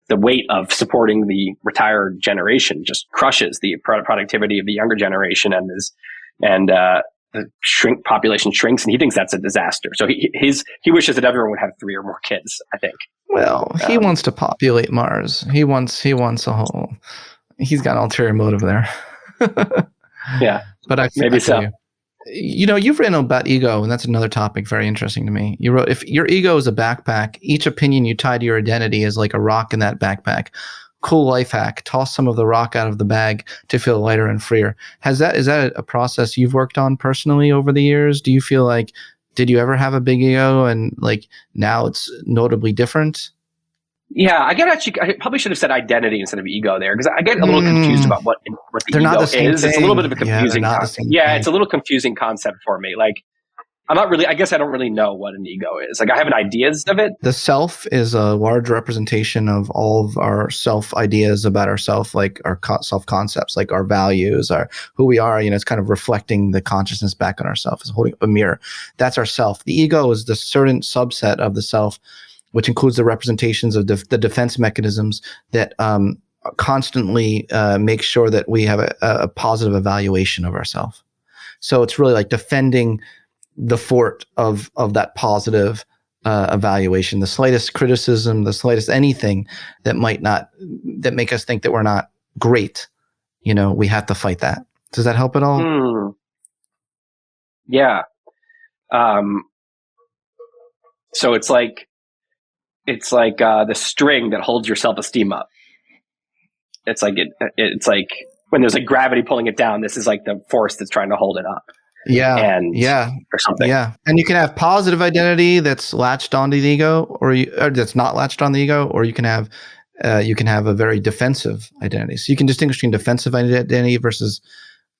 the weight of supporting the retired generation just crushes the productivity of the younger generation, and the population shrinks, and he thinks that's a disaster. So he wishes that everyone would have 3 or more kids, I think. Well, he wants to populate Mars. He wants a whole. He's got an ulterior motive there. Yeah, but maybe so. You've written about ego, and that's another topic very interesting to me. You wrote, if your ego is a backpack, each opinion you tie to your identity is like a rock in that backpack. Cool life hack: toss some of the rock out of the bag to feel lighter and freer. Is that a process you've worked on personally over the years? Do you feel like, did you ever have a big ego and like now it's notably different? Yeah, I probably should have said identity instead of ego there, because I get a little confused about what the They're ego not the same is. thing. It's a little bit of a confusing concept. Yeah, it's a little confusing concept for me. Like, I guess I don't really know what an ego is. Like, I have an ideas of it. The self is a large representation of all of our self ideas about ourself, like our self concepts, like our values, our who we are. It's kind of reflecting the consciousness back on ourself. It's holding up a mirror. That's our self. The ego is the certain subset of the self, which includes the representations of the defense mechanisms that constantly make sure that we have a positive evaluation of ourselves. So it's really like defending the fort of that positive evaluation. The slightest criticism, the slightest anything that make us think that we're not great, we have to fight that. Does that help at all? Yeah. So it's like the string that holds your self-esteem up. It's like when there's like gravity pulling it down, this is like the force that's trying to hold it up. Or something. Yeah. And you can have positive identity that's latched onto the ego, or that's not latched on the ego, or you can have a very defensive identity. So you can distinguish between defensive identity versus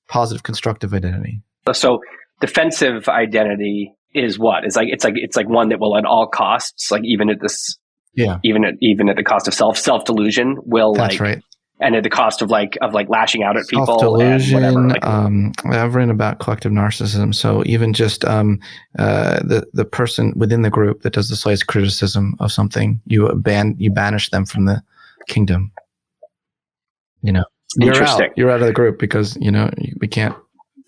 positive constructive identity. So defensive identity is what? It's like one that will at all costs, like even at the cost of self delusion, will That's right. and at the cost of lashing out at people self-delusion, and whatever. I've written about collective narcissism. So even just the person within the group that does the slightest criticism of something, you banish them from the kingdom. You know, you're out of the group because, you know, we can't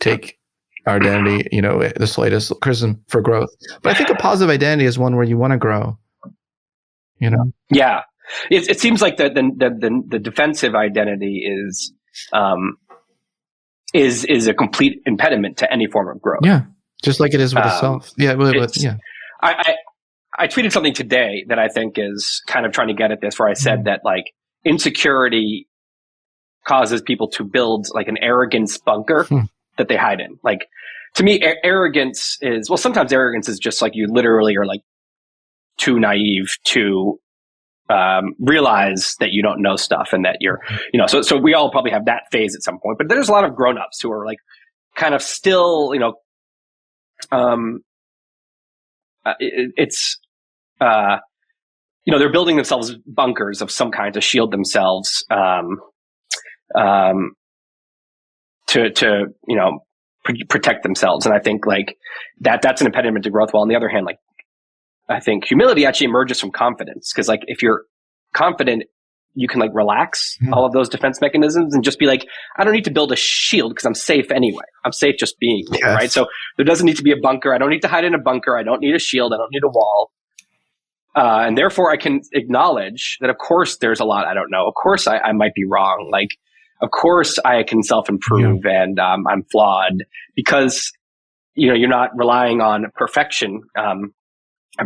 take our identity, you know, the slightest criticism for growth. But I think a positive identity is one where you want to grow, you know? Yeah. It seems like the defensive identity is a complete impediment to any form of growth. Yeah. Just like it is with the self. Yeah. Yeah. I tweeted something today that I think is kind of trying to get at this, where I said that like insecurity causes people to build like an arrogance bunker that they hide in. Like, to me, arrogance is, well, sometimes arrogance is just like you literally are like too naive to realize that you don't know stuff, and that you're, you know, so we all probably have that phase at some point, but there's a lot of grown-ups who are like kind of still, you know, you know, they're building themselves bunkers of some kind to shield themselves, to you know, protect themselves. And I think like that's an impediment to growth. While on the other hand, like I think humility actually emerges from confidence, because like if you're confident, you can like relax all of those defense mechanisms and just be like, I don't need to build a shield because I'm safe anyway. I'm safe just being here, right? So there doesn't need to be a bunker. I don't need to hide in a bunker. I don't need a shield. I don't need a wall. And therefore I can acknowledge that of course there's a lot I don't know. Of course I might be wrong. Like, of course I can self-improve and I'm flawed, because, you know, you're not relying on perfection of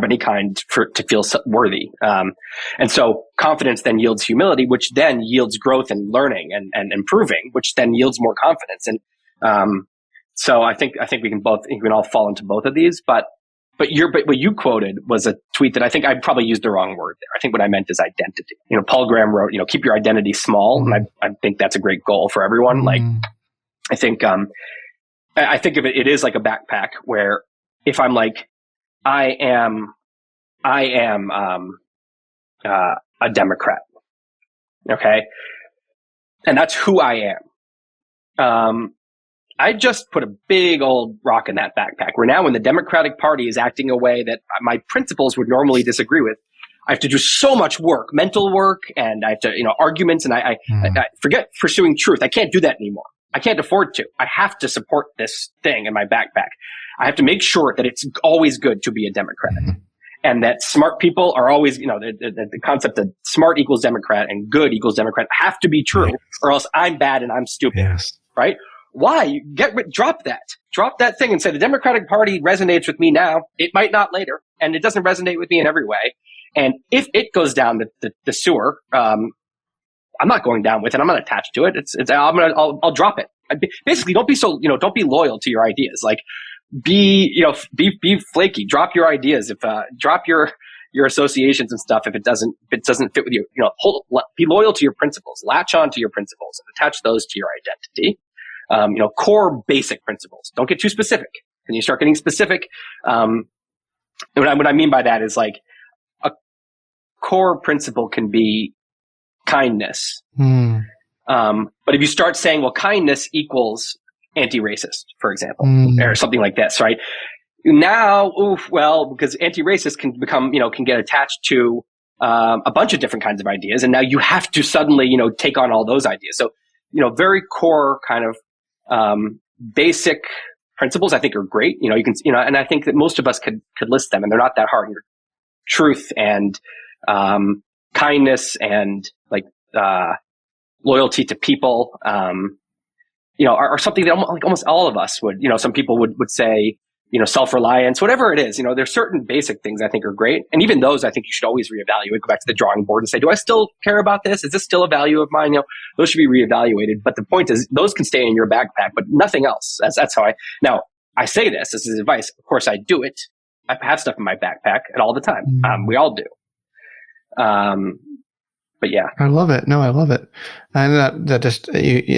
any kind to feel worthy. And so confidence then yields humility, which then yields growth and learning and improving, which then yields more confidence. And so I think we can all fall into both of these. But what you quoted was a tweet that I think I probably used the wrong word there. I think what I meant is identity. You know, Paul Graham wrote, you know, keep your identity small. And I think that's a great goal for everyone. Like, I think of it is like a backpack where if I'm like, I am a Democrat. Okay. And that's who I am. I just put a big old rock in that backpack, where now when the Democratic Party is acting a way that my principles would normally disagree with, I have to do so much work, mental work, and I have to, you know, arguments, and I forget pursuing truth. I can't do that anymore. I can't afford to. I have to support this thing in my backpack. I have to make sure that it's always good to be a Democrat, and that smart people are always, you know, the concept that smart equals Democrat and good equals Democrat have to be true, or else I'm bad and I'm stupid, right? Why? Drop that thing and say the Democratic Party resonates with me now. It might not later, and it doesn't resonate with me in every way. And if it goes down the sewer, I'm not going down with it. I'm not attached to it. I'll drop it. Basically, don't be loyal to your ideas. Like, be flaky. Drop your ideas. Drop your associations and stuff if it doesn't fit with you. You know, be loyal to your principles. Latch on to your principles and attach those to your identity. You know, core basic principles. Don't get too specific. When you start getting specific, what I mean by that is like a core principle can be kindness. But if you start saying, well, kindness equals anti-racist, for example, or something like this, right? Now, because anti-racist can become, you know, can get attached to a bunch of different kinds of ideas, and now you have to suddenly, you know, take on all those ideas. So, you know, very core kind of basic principles I think are great. You know, you can, you know, and I think that most of us could list them, and they're not that hard. Truth and kindness and like loyalty to people, you know, are something that almost all of us would, you know, some people would say, you know, self-reliance, whatever it is, you know, there's certain basic things I think are great. And even those, I think you should always reevaluate, go back to the drawing board and say, do I still care about this? Is this still a value of mine? You know, those should be reevaluated. But the point is, those can stay in your backpack, but nothing else. That's how now I say this is advice. Of course I do it. I have stuff in my backpack all the time. We all do. But yeah, I love it. No, I love it. And that just,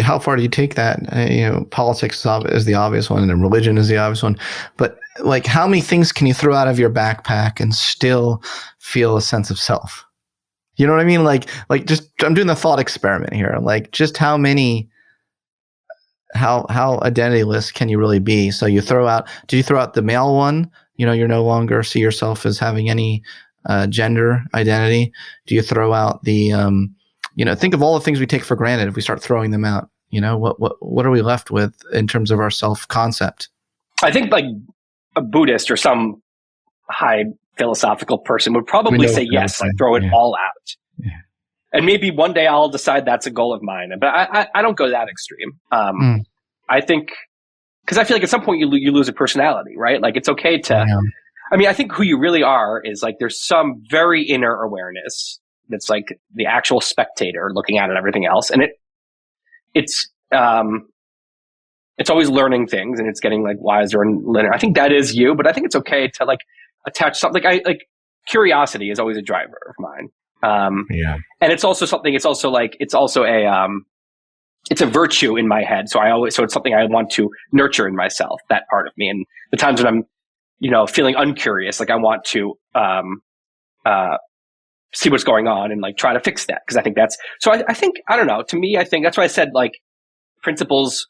how far do you take that? You know, politics is the obvious one, and then religion is the obvious one. But like, how many things can you throw out of your backpack and still feel a sense of self? You know what I mean? Like just I'm doing the thought experiment here. Like just how identityless can you really be? So you throw out, did you throw out the male one? You know, you're no longer see yourself as having any gender identity. Do you throw out the, think of all the things we take for granted. If we start throwing them out, what are we left with in terms of our self-concept? I think like a Buddhist or some high philosophical person would probably say yes, like throw it all out. Yeah. And maybe one day I'll decide that's a goal of mine, but I don't go that extreme. I think, because I feel like at some point you lose a personality, right? Like it's okay to, I mean, I think who you really are is like there's some very inner awareness that's like the actual spectator looking at it and everything else, and it's always learning things and it's getting like wiser and linear. I think that is you, but I think it's okay to like attach something like curiosity is always a driver of mine. And it's also something, it's also it's a virtue in my head. So it's something I want to nurture in myself, that part of me. And the times when I'm, feeling uncurious, like I want to, see what's going on and like try to fix that. Cause I think I think, I don't know, to me, I think that's why I said like principles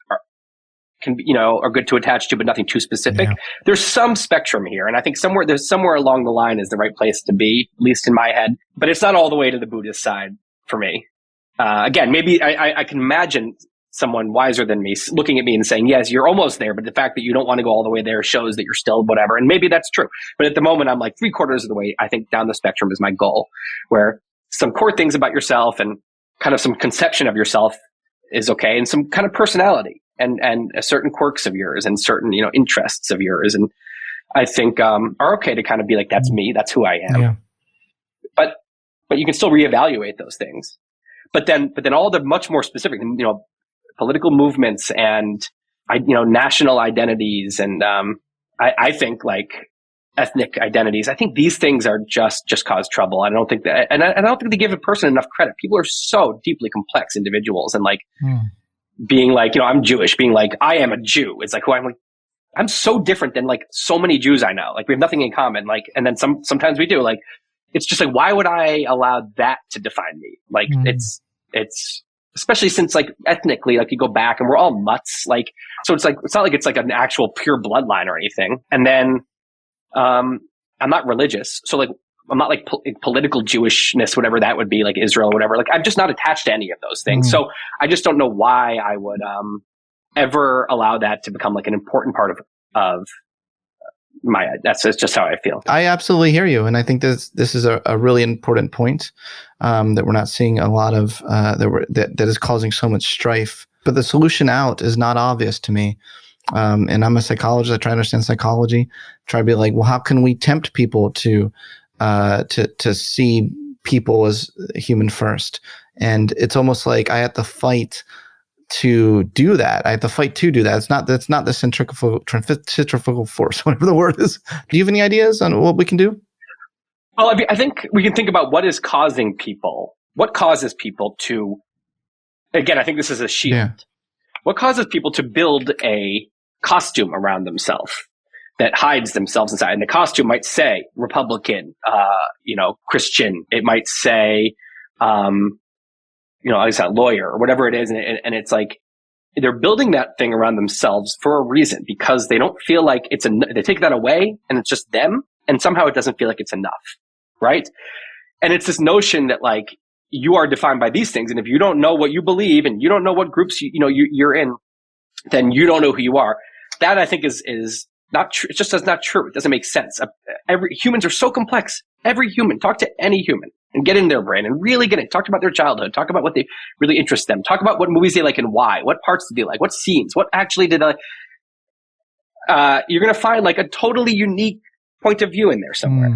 are good to attach to, but nothing too specific. Yeah. There's some spectrum here. And I think somewhere along the line is the right place to be, at least in my head, but it's not all the way to the Buddhist side for me. Again, maybe I can imagine someone wiser than me looking at me and saying, yes, you're almost there. But the fact that you don't want to go all the way there shows that you're still whatever. And maybe that's true. But at the moment, I'm like 3/4 of the way, I think, down the spectrum is my goal, where some core things about yourself and kind of some conception of yourself is okay. And some kind of personality and certain quirks of yours and certain, interests of yours. And I think, are okay to kind of be like, that's me. That's who I am. Yeah. But you can still reevaluate those things. But then all the much more specific, political movements and, national identities and, I think like ethnic identities, I think these things are just cause trouble. I don't think that, and I don't think they give a person enough credit. People are so deeply complex individuals and like being like, I'm Jewish, being like, I am a Jew. It's like who I'm like, I'm so different than like so many Jews I know. Like we have nothing in common. Like, and then sometimes we do like, it's just like, why would I allow that to define me? Like it's especially since like ethnically, like you go back and we're all mutts. Like, so it's like, it's not like it's like an actual pure bloodline or anything. And then, I'm not religious. So like, I'm not like political Jewishness, whatever that would be, like Israel or whatever. Like I'm just not attached to any of those things. So I just don't know why I would, ever allow that to become like an important part of that's just how I feel. I absolutely hear you. And I think this is a really important point, that we're not seeing a lot of, that is causing so much strife, but the solution out is not obvious to me. And I'm a psychologist. I try to understand psychology, try to be like, well, how can we tempt people to see people as human first? And it's almost like I have to fight to do that. I have to fight to do that. That's not the centrifugal force, whatever the word is. Do you have any ideas on what we can do? Well, I think we can think about what causes people to, again, I think this is a shield. Yeah. What causes people to build a costume around themselves that hides themselves inside? And the costume might say Republican, Christian. It might say, like I said, lawyer or whatever it is. And it's like, they're building that thing around themselves for a reason, because they don't feel like they take that away and it's just them. And somehow it doesn't feel like it's enough. Right. And it's this notion that like you are defined by these things. And if you don't know what you believe and you don't know what groups you're in, then you don't know who you are. That I think is not true. It just is not true. It doesn't make sense. Humans are so complex. Every human, talk to any human and get in their brain and really get it. Talk about their childhood. Talk about what they really interest them. Talk about what movies they like and why. What parts did they like? What scenes? What actually did they? You're going to find like a totally unique point of view in there somewhere,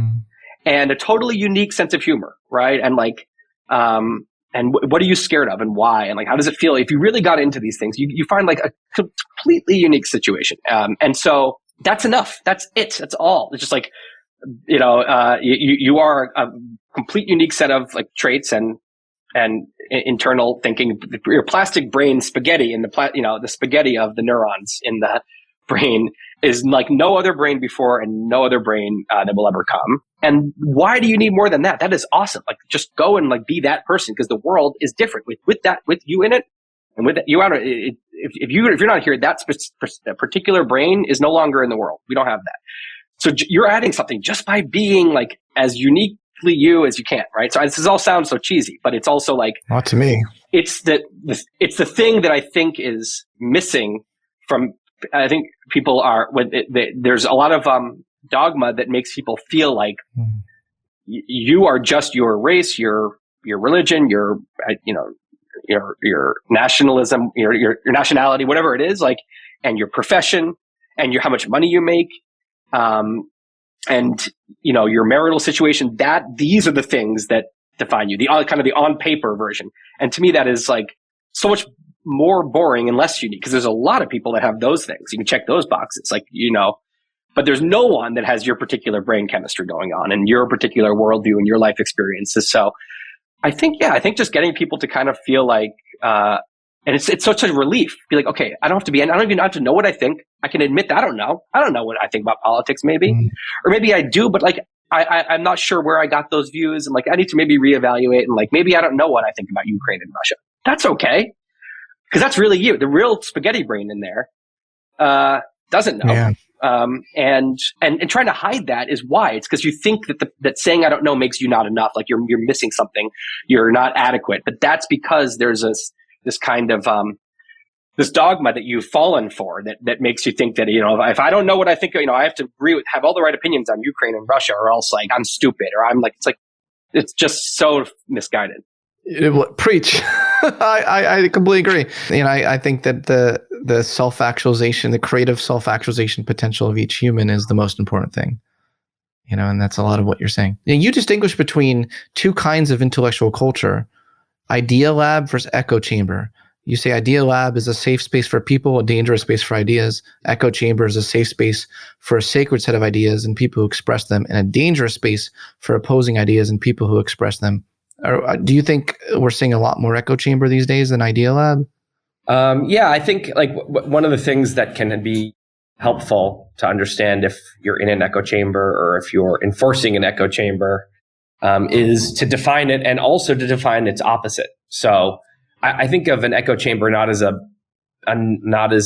and a totally unique sense of humor, right? And like, and what are you scared of and why? And like, how does it feel? If you really got into these things, you find like a completely unique situation. And so that's enough. That's it. That's all. It's just like, you are a complete unique set of like traits and internal thinking, your plastic brain spaghetti and the spaghetti of the neurons in the brain. is like no other brain before and no other brain that will ever come. And why do you need more than that? That is awesome. Like just go and like be that person, because the world is different with you in it and with you out. If you're not here, that particular brain is no longer in the world. We don't have that. So you're adding something just by being like as uniquely you as you can, right? So this all sounds so cheesy, but it's also like, not to me. It's the thing that I think is missing from. I think people are there's a lot of dogma that makes people feel like you are just your race, your religion, your nationalism, your nationality, whatever it is, like, and your profession, and how much money you make, and your marital situation. That these are the things that define you. The kind of the on paper version, and to me that is like so much more boring and less unique, because there's a lot of people that have those things. You can check those boxes, like, but there's no one that has your particular brain chemistry going on and your particular worldview and your life experiences. So I think just getting people to kind of feel like, and it's such a relief. Be like, okay, I don't even have to know what I think. I can admit that I don't know what I think about politics, maybe, or maybe I do, but like, I'm not sure where I got those views, and like, I need to maybe reevaluate, and like, maybe I don't know what I think about Ukraine and Russia. That's okay. Because that's really you. The real spaghetti brain in there doesn't know. Yeah. And trying to hide that is why. It's because you think that saying I don't know makes you not enough, like you're missing something, you're not adequate. But that's because there's this kind of this dogma that you've fallen for that makes you think that, if I don't know what I think, I have to have all the right opinions on Ukraine and Russia, or else like I'm stupid, or I'm like, it's just so misguided. Preach. I completely agree. I think that the self-actualization, the creative self-actualization potential of each human is the most important thing. And that's a lot of what you're saying. You distinguish between two kinds of intellectual culture: idea lab versus echo chamber. You say idea lab is a safe space for people, a dangerous space for ideas. Echo chamber is a safe space for a sacred set of ideas and people who express them, and a dangerous space for opposing ideas and people who express them. Or do you think we're seeing a lot more echo chamber these days than idea lab? Yeah, I think like one of the things that can be helpful to understand if you're in an echo chamber or if you're enforcing an echo chamber is to define it, and also to define its opposite. So I think of an echo chamber not as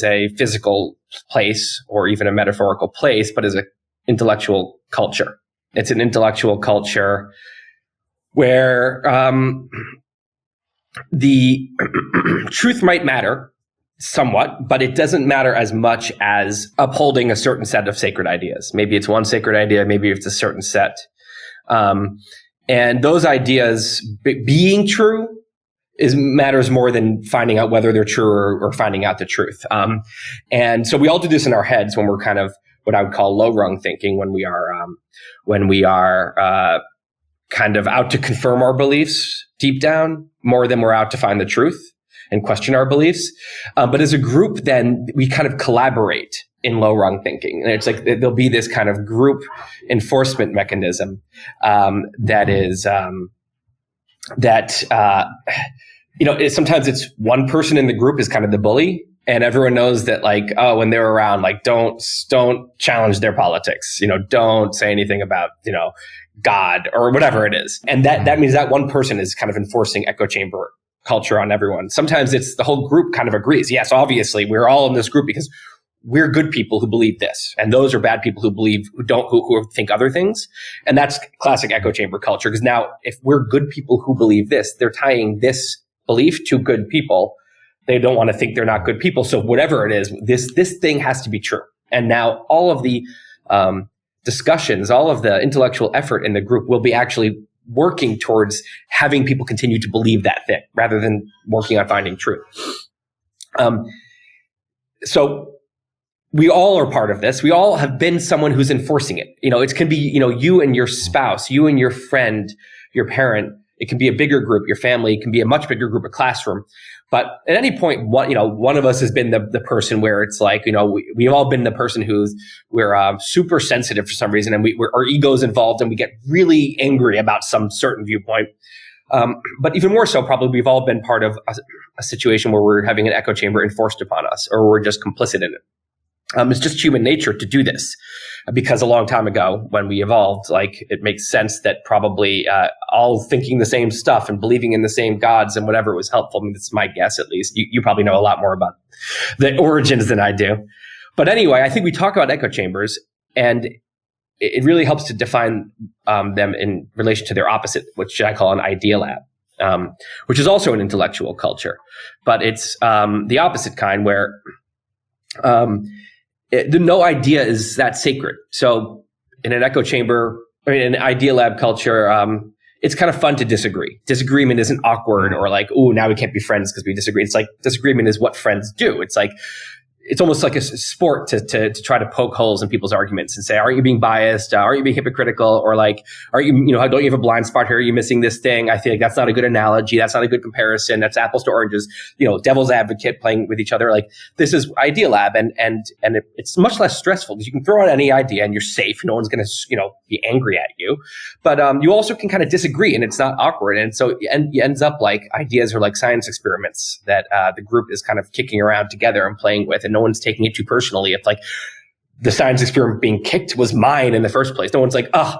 a physical place or even a metaphorical place, but as an intellectual culture. It's an intellectual culture where the truth might matter somewhat, but it doesn't matter as much as upholding a certain set of sacred ideas. Maybe it's one sacred idea, maybe it's a certain set. And those ideas being true matters more than finding out whether they're true or finding out the truth. And so we all do this in our heads when we're kind of what I would call low rung thinking, when we are kind of out to confirm our beliefs deep down more than we're out to find the truth and question our beliefs. But as a group, then we kind of collaborate in low rung thinking. And it's like there'll be this kind of group enforcement mechanism sometimes it's one person in the group is kind of the bully, and everyone knows that, like, oh, when they're around, like, don't challenge their politics, don't say anything about, God or whatever it is. And that means that one person is kind of enforcing echo chamber culture on everyone. Sometimes it's the whole group kind of agrees. Yes, obviously we're all in this group because we're good people who believe this, and those are bad people who think other things. And that's classic echo chamber culture, because now if we're good people who believe this, they're tying this belief to good people. They don't want to think they're not good people. So whatever it is, this thing has to be true. And now all of the discussions, all of the intellectual effort in the group will be actually working towards having people continue to believe that thing rather than working on finding truth. So we all are part of this. We all have been someone who's enforcing it. It can be, you and your spouse, you and your friend, your parent. It can be a bigger group, your family. It can be a much bigger group, a classroom. But at any point, one of us has been the person where it's like, we've all been the person we're super sensitive for some reason, and our ego's involved, and we get really angry about some certain viewpoint. But even more so, probably we've all been part of a situation where we're having an echo chamber enforced upon us, or we're just complicit in it. It's just human nature to do this, because a long time ago when we evolved, like, it makes sense that probably all thinking the same stuff and believing in the same gods and whatever was helpful. I mean, that's my guess, at least. You probably know a lot more about the origins than I do. But anyway, I think we talk about echo chambers, and it really helps to define them in relation to their opposite, which I call an idea lab, which is also an intellectual culture. But it's the opposite kind, where no idea is that sacred. So in an echo chamber, I mean, in an idea lab culture, it's kind of fun to disagree. Disagreement isn't awkward or like, ooh, now we can't be friends because we disagree. It's like disagreement is what friends do. It's like, it's almost like a sport to try to poke holes in people's arguments and say, aren't you being biased? Aren't you being hypocritical? Or like, don't you have a blind spot here? Are you missing this thing? I feel like that's not a good analogy. That's not a good comparison. That's apples to oranges, devil's advocate playing with each other. Like, this is Idea Lab, and it's much less stressful because you can throw out any idea and you're safe. No one's going to, be angry at you. But you also can kind of disagree, and it's not awkward. And so it ends up like ideas are like science experiments that the group is kind of kicking around together and playing with, and no one's taking it too personally. If like the science experiment being kicked was mine in the first place, no one's like, oh,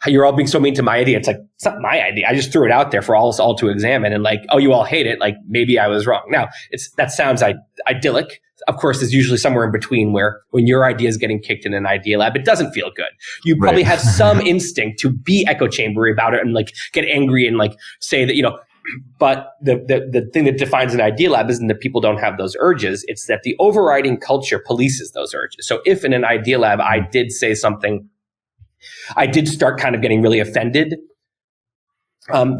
you're all being so mean to my idea. It's like, it's not my idea. I just threw it out there for us all to examine, and like, oh, you all hate it. Like, maybe I was wrong. Now, that sounds idyllic. Of course, there's usually somewhere in between where when your idea is getting kicked in an idea lab, it doesn't feel good. You probably have some instinct to be echo chambery about it and like get angry and like say that, but the thing that defines an idea lab isn't that people don't have those urges. It's that the overriding culture polices those urges. So if in an idea lab, I did say something, I did start kind of getting really offended,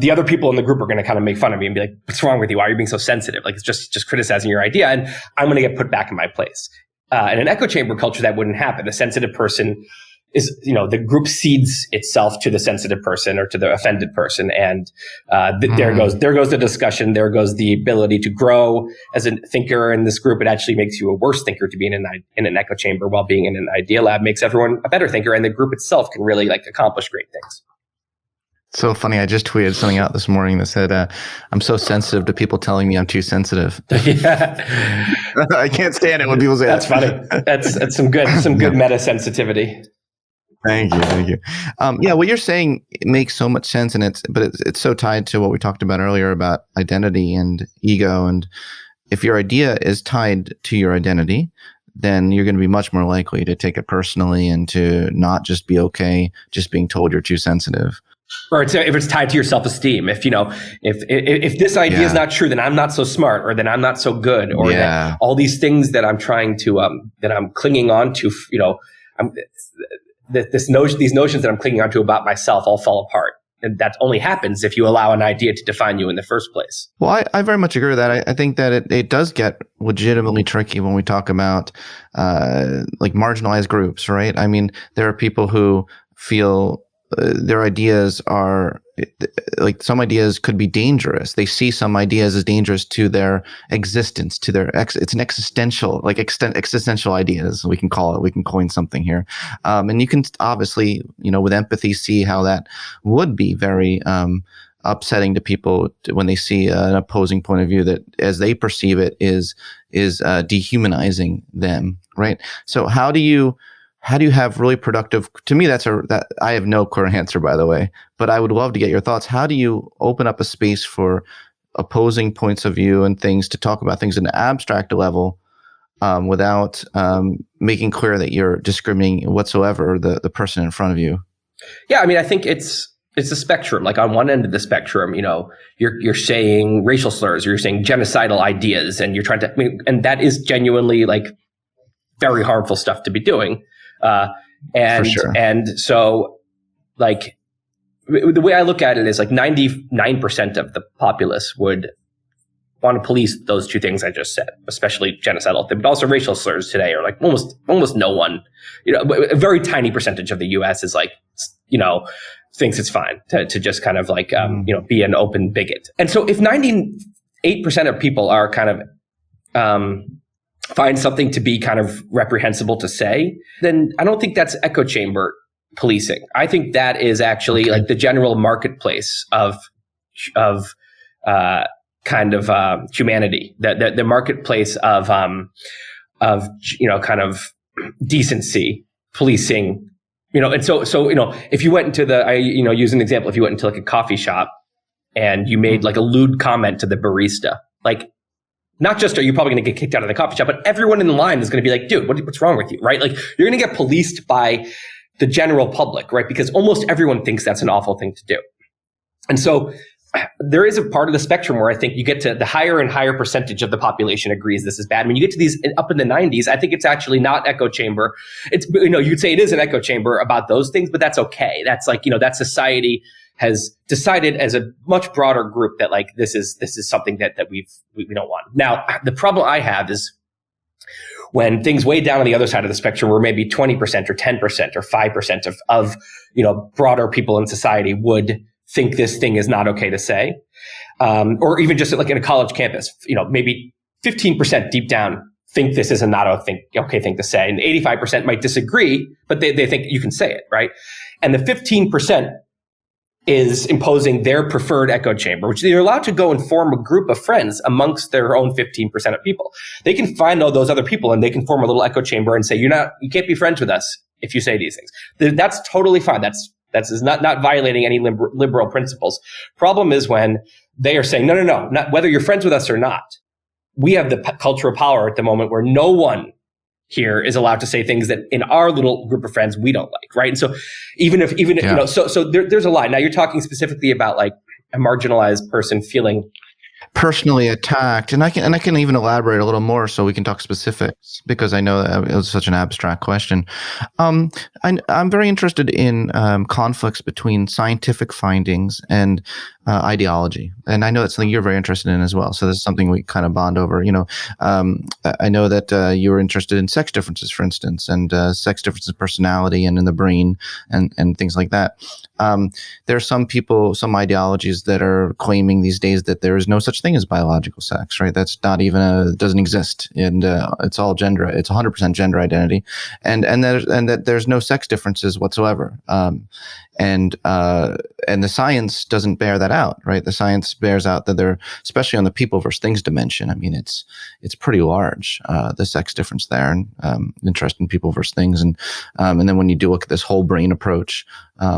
the other people in the group are going to kind of make fun of me and be like, what's wrong with you? Why are you being so sensitive? Like, it's just criticizing your idea. And I'm going to get put back in my place. In an echo chamber culture, that wouldn't happen. The sensitive person is, the group cedes itself to the sensitive person or to the offended person. And there goes the discussion. There goes the ability to grow as a thinker in this group. It actually makes you a worse thinker to be in an echo chamber, while being in an idea lab makes everyone a better thinker. And the group itself can really like accomplish great things. So funny. I just tweeted something out this morning that said, I'm so sensitive to people telling me I'm too sensitive. Yeah. I can't stand it when people say that's that. Funny. That's some good meta sensitivity. Thank you. What you're saying makes so much sense, and it's so tied to what we talked about earlier about identity and ego. And if your idea is tied to your identity, then you're going to be much more likely to take it personally and to not just be okay just being told you're too sensitive. Or if it's tied to your self-esteem, if this idea is not true, then I'm not so smart, or then I'm not so good, or that all these things that I'm trying to that I'm clinging on to, these notions that I'm clinging on to about myself all fall apart. And that only happens if you allow an idea to define you in the first place. Well, I very much agree with that. I think that it does get legitimately tricky when we talk about like marginalized groups, right? I mean, there are people who feel their ideas are like, some ideas could be dangerous. They see some ideas as dangerous to their existence, to their it's an existential, like existential ideas. We can call it. We can coin something here, and you can obviously, with empathy, see how that would be very upsetting to people when they see an opposing point of view that, as they perceive it, is dehumanizing them, right? So how do you have really productive, to me, that I have no current answer, by the way, but I would love to get your thoughts. How do you open up a space for opposing points of view and things to talk about things at an abstract level without making clear that you're discriminating whatsoever the person in front of you? Yeah, I mean, I think it's a spectrum. Like, on one end of the spectrum, you're saying racial slurs, or you're saying genocidal ideas, and you're trying to, and that is genuinely like very harmful stuff to be doing. For sure. And so, like, the way I look at it is like 99% of the populace would want to police those two things I just said, especially genocidal, but also racial slurs today are like almost no one, a very tiny percentage of the US is like, thinks it's fine to just kind of like, be an open bigot. And so if 98% of people are kind of, find something to be kind of reprehensible to say, then I don't think that's echo chamber policing. I think that is actually like the general marketplace of kind of humanity, the marketplace of kind of decency, policing, and so, if you went into use an example, if you went into like a coffee shop and you made like a lewd comment to the barista, like, not just are you probably going to get kicked out of the coffee shop, but everyone in the line is going to be like, dude, what's wrong with you, right? Like, you're going to get policed by the general public, right? Because almost everyone thinks that's an awful thing to do. And so there is a part of the spectrum where I think you get to the higher and higher percentage of the population agrees this is bad. When you get to these up in the 90s, I think it's actually not echo chamber. It's, you'd say it is an echo chamber about those things, but that's okay. That's like, that society has decided as a much broader group that like this is something that we don't want. Now, the problem I have is when things way down on the other side of the spectrum, where maybe 20% or 10% or 5% of broader people in society would think this thing is not okay to say, or even just like in a college campus, maybe 15% deep down think this is a not okay thing to say, and 85% might disagree, but they think you can say it, right? And the 15% is imposing their preferred echo chamber, which they're allowed to go and form a group of friends amongst their own 15% of people. They can find all those other people and they can form a little echo chamber and say, you can't be friends with us if you say these things. That's totally fine. That's not violating any liberal principles. Problem is when they are saying, no, not whether you're friends with us or not. We have the cultural power at the moment where no one here is allowed to say things that in our little group of friends we don't like, right? And so even if there's a line. Now you're talking specifically about like a marginalized person feeling personally attacked, and I can even elaborate a little more so we can talk specifics, because I know that it was such an abstract question. I'm very interested in conflicts between scientific findings and ideology, and I know that's something you're very interested in as well. So this is something we kind of bond over. I know that you were interested in sex differences, for instance, and sex differences in personality and in the brain and things like that. There are some people, some ideologies that are claiming these days that there is no such thing as biological sex, right? That's not even doesn't exist, and it's all gender. It's 100% gender identity, and that there's no sex differences whatsoever. And the science doesn't bear that out, right? The science bears out that there, especially on the people versus things dimension. I mean, it's pretty large, the sex difference there, and interest in people versus things, and then when you do look at this whole brain approach,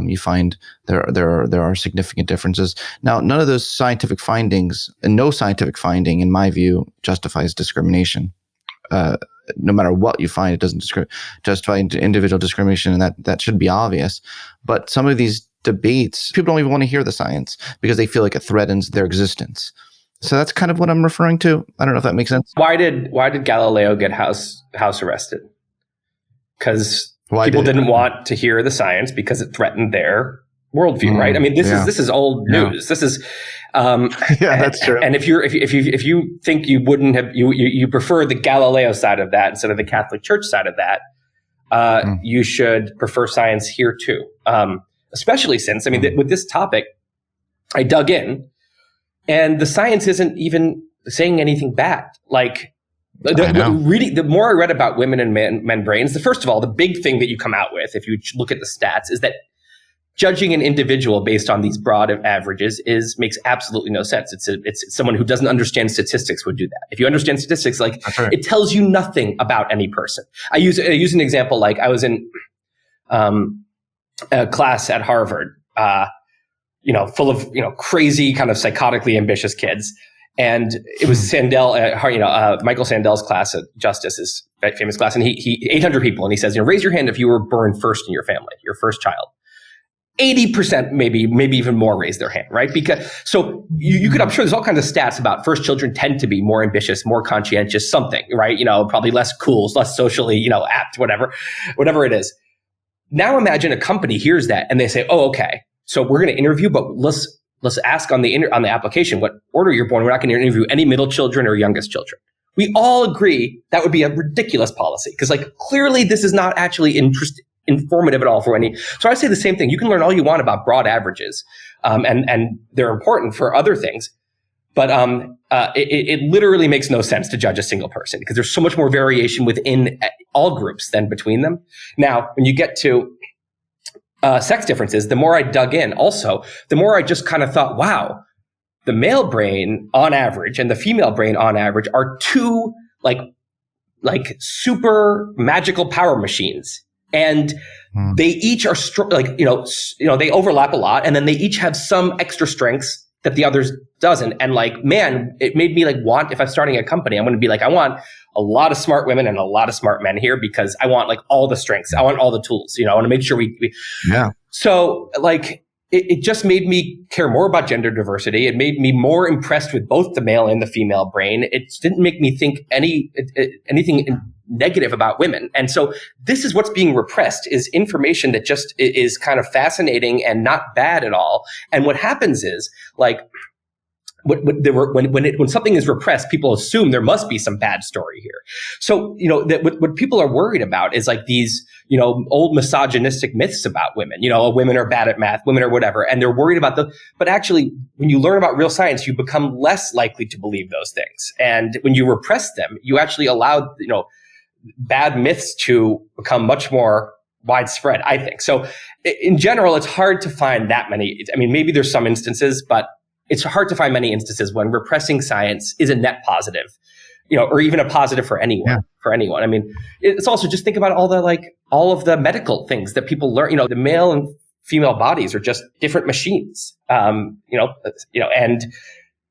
you find there are significant differences. Now, none of those scientific findings, and no scientific finding, in my view, justifies discrimination. No matter what you find, it doesn't justify individual discrimination, and that should be obvious. But some of these debates, people don't even want to hear the science because they feel like it threatens their existence. So that's kind of what I'm referring to. I don't know if that makes sense. Why did Galileo get house arrested? Because people didn't want to hear the science because it threatened their worldview, right? I mean, this is old news. This is that's true. And if you think you wouldn't have you prefer the Galileo side of that instead of the Catholic Church side of that, you should prefer science here too. Especially since, I mean, with this topic, I dug in, and the science isn't even saying anything bad. Like the more I read about women and men brains, first of all, the big thing that you come out with, if you look at the stats, is that judging an individual based on these broad averages makes absolutely no sense. It's someone who doesn't understand statistics would do that. If you understand statistics, like it tells you nothing about any person. I use an example. Like I was in a class at Harvard, full of crazy kind of psychotically ambitious kids, and it was Michael Sandel's class at Justice's famous class, and he 800 people, and he says, raise your hand if you were born first in your family, your first child. 80%, maybe even more, raise their hand, right? Because so you could, I'm sure there's all kinds of stats about first children tend to be more ambitious, more conscientious, something, right? Probably less cool, less socially, apt, whatever it is. Now imagine a company hears that and they say, oh, okay, so we're going to interview, but let's ask on the application what order you're born. We're not going to interview any middle children or youngest children. We all agree that would be a ridiculous policy because, like, clearly this is not actually informative at all for any. So I say the same thing. You can learn all you want about broad averages, and they're important for other things. But it literally makes no sense to judge a single person because there's so much more variation within all groups than between them. Now, when you get to sex differences, the more I dug in also, the more I just kind of thought, wow, the male brain on average and the female brain on average are two like like super magical power machines. And they each are they overlap a lot, and then they each have some extra strengths that the others doesn't. And like, man, it made me like want, if I'm starting a company, I'm going to be like, I want a lot of smart women and a lot of smart men here, because I want like all the strengths. I want all the tools, I want to make sure we So like, it just made me care more about gender diversity. It made me more impressed with both the male and the female brain. It didn't make me think anything negative about women. And so this is what's being repressed, is information that just is kind of fascinating and not bad at all. And what happens is, like, when something is repressed, people assume there must be some bad story here. So, what people are worried about is like these, old misogynistic myths about women. Women are bad at math, women are whatever, and they're worried about but actually, when you learn about real science, you become less likely to believe those things. And when you repress them, you actually allow, bad myths to become much more widespread, I think. So in general, it's hard to find that many. I mean, maybe there's some instances, but it's hard to find many instances when repressing science is a net positive, or even a positive for anyone. Yeah. For anyone. I mean, it's also, just think about all of the medical things that people learn. The male and female bodies are just different machines. And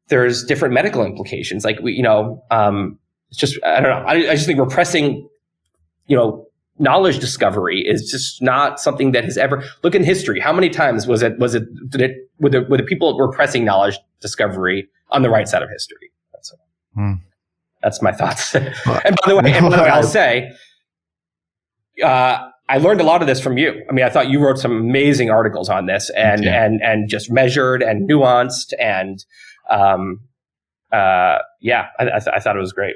there's different medical implications. Like it's just, I don't know. I just think repressing, knowledge discovery is just not something that has ever. Look in history. How many times were the people repressing knowledge discovery on the right side of history? That's my thoughts. And by the way, I'll say, I learned a lot of this from you. I mean, I thought you wrote some amazing articles on this, and just measured and nuanced, and I thought it was great.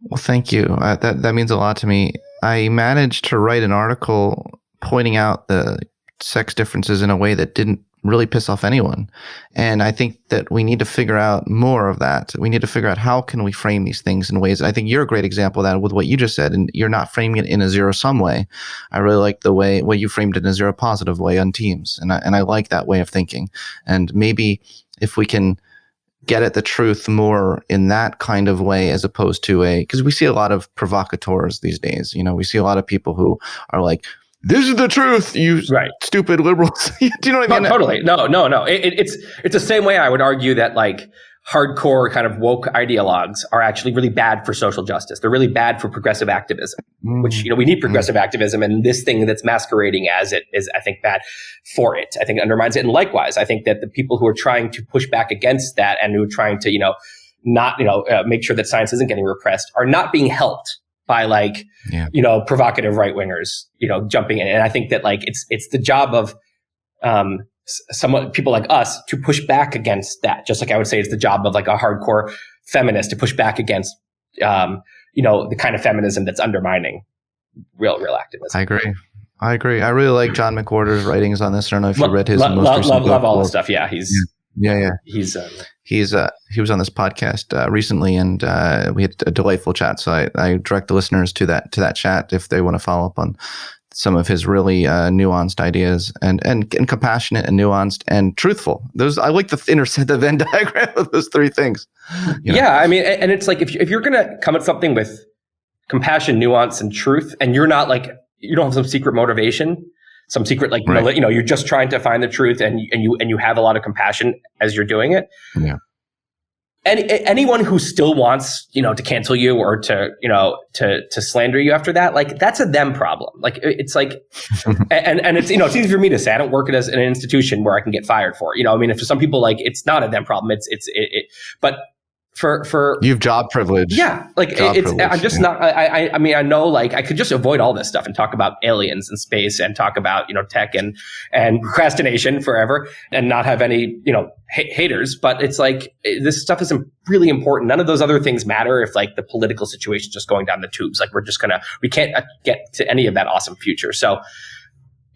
Well, thank you. That means a lot to me. I managed to write an article pointing out the sex differences in a way that didn't really piss off anyone. And I think that we need to figure out more of that. We need to figure out how can we frame these things in ways. I think you're a great example of that with what you just said, and you're not framing it in a zero-sum way. I really like the way you framed it in a zero-positive way on teams. And I like that way of thinking. And maybe if we can get at the truth more in that kind of way, as opposed to because we see a lot of provocateurs these days. We see a lot of people who are like, this is the truth, you stupid liberals. Do you know what I mean? No, totally. No. It's the same way I would argue that like hardcore kind of woke ideologues are actually really bad for social justice. They're really bad for progressive activism, which, we need progressive activism, and this thing that's masquerading as it is, I think, bad for it. I think it undermines it. And likewise, I think that the people who are trying to push back against that and who are trying to, not, make sure that science isn't getting repressed are not being helped by provocative right wingers, jumping in. And I think that it's the job of, people like us to push back against that. Just like I would say it's the job of like a hardcore feminist to push back against, the kind of feminism that's undermining real activism. I agree. I really like John McWhorter's writings on this. I don't know if you read his most recent book. Love all the stuff. Yeah. He was on this podcast recently, and we had a delightful chat. So I direct the listeners to that chat if they want to follow up on some of his really nuanced ideas and compassionate and nuanced and truthful. Those, I like the Venn diagram of those three things. Yeah, I mean, and it's like if you're gonna come at something with compassion, nuance, and truth, and you're not like, you don't have some secret motivation, some secret you're just trying to find the truth, and you have a lot of compassion as you're doing it. Yeah. And anyone who still wants, to cancel you or to slander you after that, like, that's a them problem. Like, it's like, and it's, it's easy for me to say, I don't work at an institution where I can get fired for it. I mean, if for some people, like, it's not a them problem, but for you've job privilege. Yeah. Like I'm just not, I mean, I know, like, I could just avoid all this stuff and talk about aliens and space and talk about, tech and procrastination forever and not have any, haters. But it's like, this stuff isn't really important. None of those other things matter if, like, the political situation is just going down the tubes. Like, we can't get to any of that awesome future. So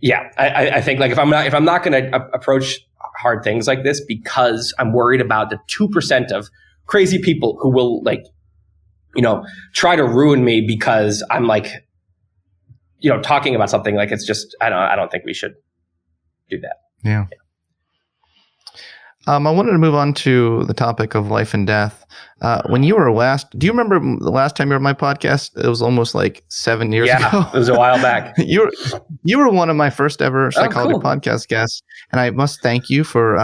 yeah, I think, like, if I'm not going to approach hard things like this because I'm worried about the 2% of crazy people who will, like, try to ruin me because I'm, like, talking about something, like, it's just, I don't think we should do that. Yeah. I wanted to move on to the topic of life and death. When you were do you remember the last time you were on my podcast? It was almost like 7 years ago. It was a while back. You were one of my first ever psychology cool. podcast guests, and I must thank you for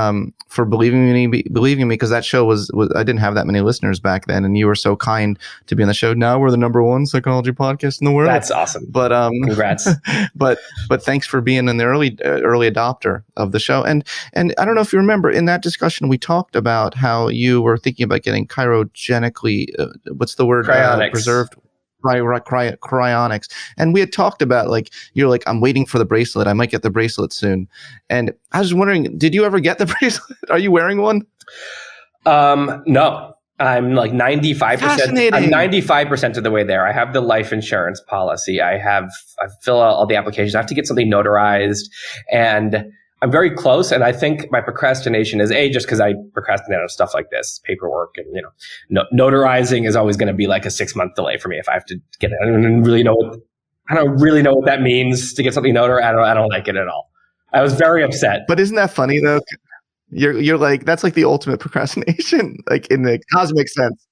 believing in me because that show was I didn't have that many listeners back then, and you were so kind to be on the show. Now we're the #1 psychology podcast in the world. That's awesome. But congrats. but thanks for being an early adopter of the show. And I don't know if you remember, in that discussion we talked about how you were thinking about getting cryogenically what's the word, preserved cryonics. And we had talked about, like, you're like, I'm waiting for the bracelet. I might get the bracelet soon. And I was wondering, did you ever get the bracelet? Are you wearing one? No. I'm like 95%. Fascinating. I'm 95% of the way there. I have the life insurance policy. I fill out all the applications. I have to get something notarized, and I'm very close. And I think my procrastination is just because I procrastinate on stuff like this, paperwork, and notarizing is always going to be like a 6-month delay for me if I have to get it. I don't really know what that means to get something notarized. I don't like it at all. I was very upset. But isn't that funny though? You're like, that's like the ultimate procrastination, like in the cosmic sense.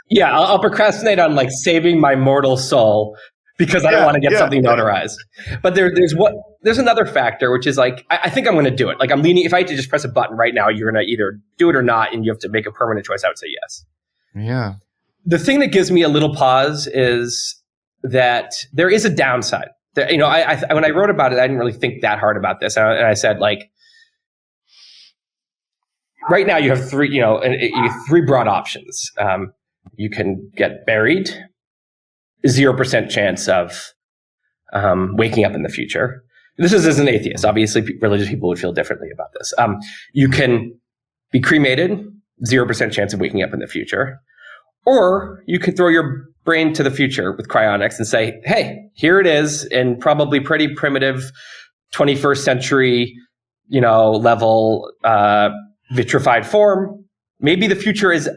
Yeah, I'll procrastinate on like saving my mortal soul because I don't want to get something notarized. But there's another factor, which is like, I think I'm going to do it. Like, I'm leaning, if I had to just press a button right now, you're going to either do it or not, and you have to make a permanent choice. I would say yes. Yeah. The thing that gives me a little pause is that there is a downside. When I wrote about it, I didn't really think that hard about this. And I said, like, right now you have three broad options. You can get buried, 0% chance of waking up in the future. This is as an atheist. Obviously, religious people would feel differently about this. You can be cremated, 0% chance of waking up in the future. Or you could throw your brain to the future with cryonics and say, hey, here it is in probably pretty primitive 21st century, level vitrified form. Maybe the future is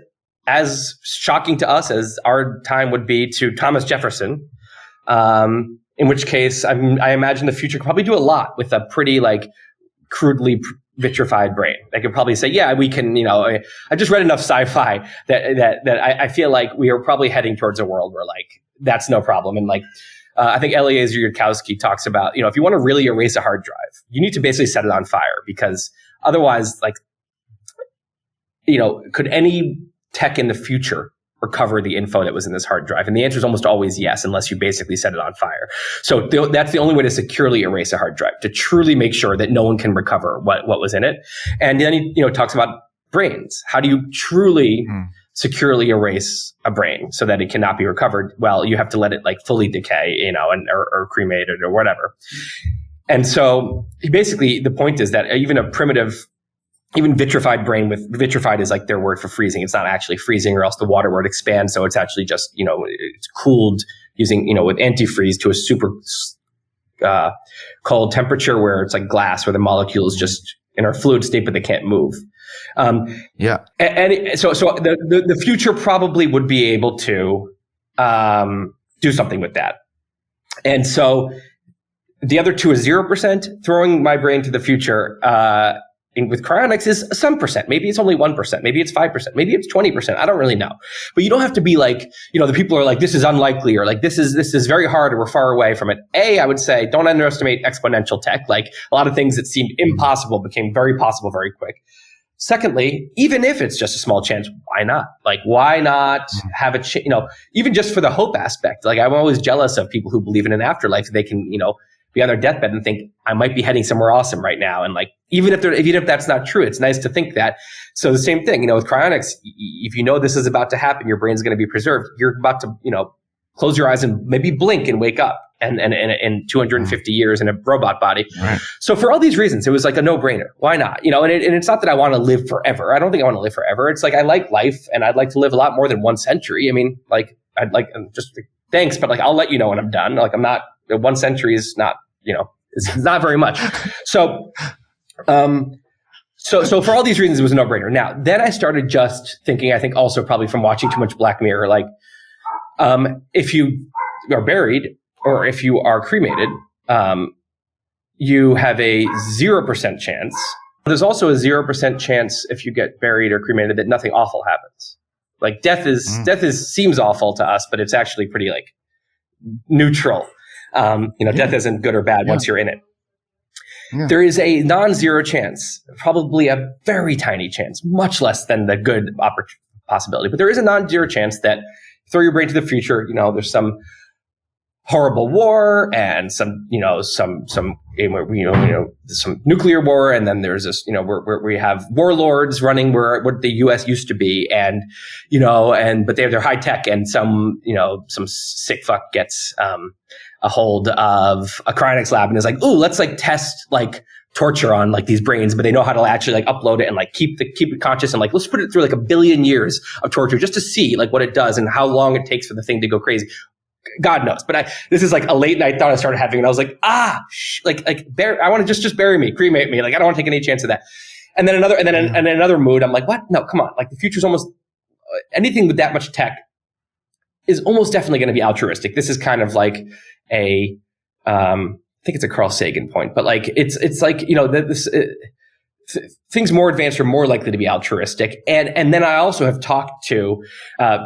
as shocking to us as our time would be to Thomas Jefferson. In which case, I imagine the future could probably do a lot with a pretty like crudely vitrified brain. They could probably say, yeah, we can, I just read enough sci-fi that I feel like we are probably heading towards a world where like, that's no problem. And like, I think Eliezer Yudkowsky talks about, if you want to really erase a hard drive, you need to basically set it on fire, because otherwise, like, could any tech in the future recover the info that was in this hard drive? And the answer is almost always yes, unless you basically set it on fire. So that's the only way to securely erase a hard drive, to truly make sure that no one can recover what was in it. And then he talks about brains. How do you truly securely erase a brain so that it cannot be recovered? Well, you have to let it like fully decay, or cremated or whatever. And so basically the point is that even vitrified brain, with vitrified is like their word for freezing. It's not actually freezing, or else the water would expand. So it's actually just, it's cooled using, with antifreeze to a super cold temperature where it's like glass, where the molecules just in our fluid state, but they can't move. Yeah. And so the future probably would be able to do something with that. And so the other two is 0%. Throwing my brain to the future, with cryonics is some percent. Maybe it's only 1%. Maybe it's 5%. Maybe it's 20%. I don't really know. But you don't have to be like, the people are like, this is unlikely, or like, this is very hard, or we're far away from it. I would say, don't underestimate exponential tech. Like, a lot of things that seemed impossible became very possible very quick. Secondly, even if it's just a small chance, why not? Like, why not have even just for the hope aspect? Like, I'm always jealous of people who believe in an afterlife. They can, be on their deathbed and think, I might be heading somewhere awesome right now. And like, even if that's not true, it's nice to think that. So the same thing, with cryonics, if this is about to happen, your brain's going to be preserved. You're about to, close your eyes and maybe blink and wake up and in 250 years in a robot body. Right. So for all these reasons, it was like a no-brainer. Why not? And it's not that I want to live forever. I don't think I want to live forever. It's like, I like life, and I'd like to live a lot more than 1 century. I mean, like, I'd like, just thanks, but like, I'll let you know when I'm done. Like, 1 century is not, it's not very much. So for all these reasons, it was a no-brainer. Now, then I started just thinking, I think also probably from watching too much Black Mirror, like, if you are buried or if you are cremated, you have a 0% chance There's also a 0% chance if you get buried or cremated that nothing awful happens. Like death seems awful to us, but it's actually pretty like neutral. Death isn't good or bad once you're in it. Yeah. There is a non-zero chance, probably a very tiny chance, much less than the good possibility, but there is a non-zero chance that throw your brain to the future, there's some horrible war and some nuclear war, and then there's this, where we have warlords running what the U.S. used to be, and but they're high tech, and some sick fuck gets a hold of a cryonics lab and is like, ooh, let's like test like torture on like these brains, but they know how to actually like upload it and like keep it conscious, and like let's put it through like 1 billion years of torture just to see like what it does and how long it takes for the thing to go crazy. God knows, but this is like a late night thought I started having, and I was like, I want to just bury me, cremate me. Like I don't want to take any chance of that. And then another mood, I'm like, what? No, come on. Like the future's almost anything with that much tech is almost definitely going to be altruistic. This is kind of like I think it's a Carl Sagan point, but like it's like things more advanced are more likely to be altruistic. And then I also have talked to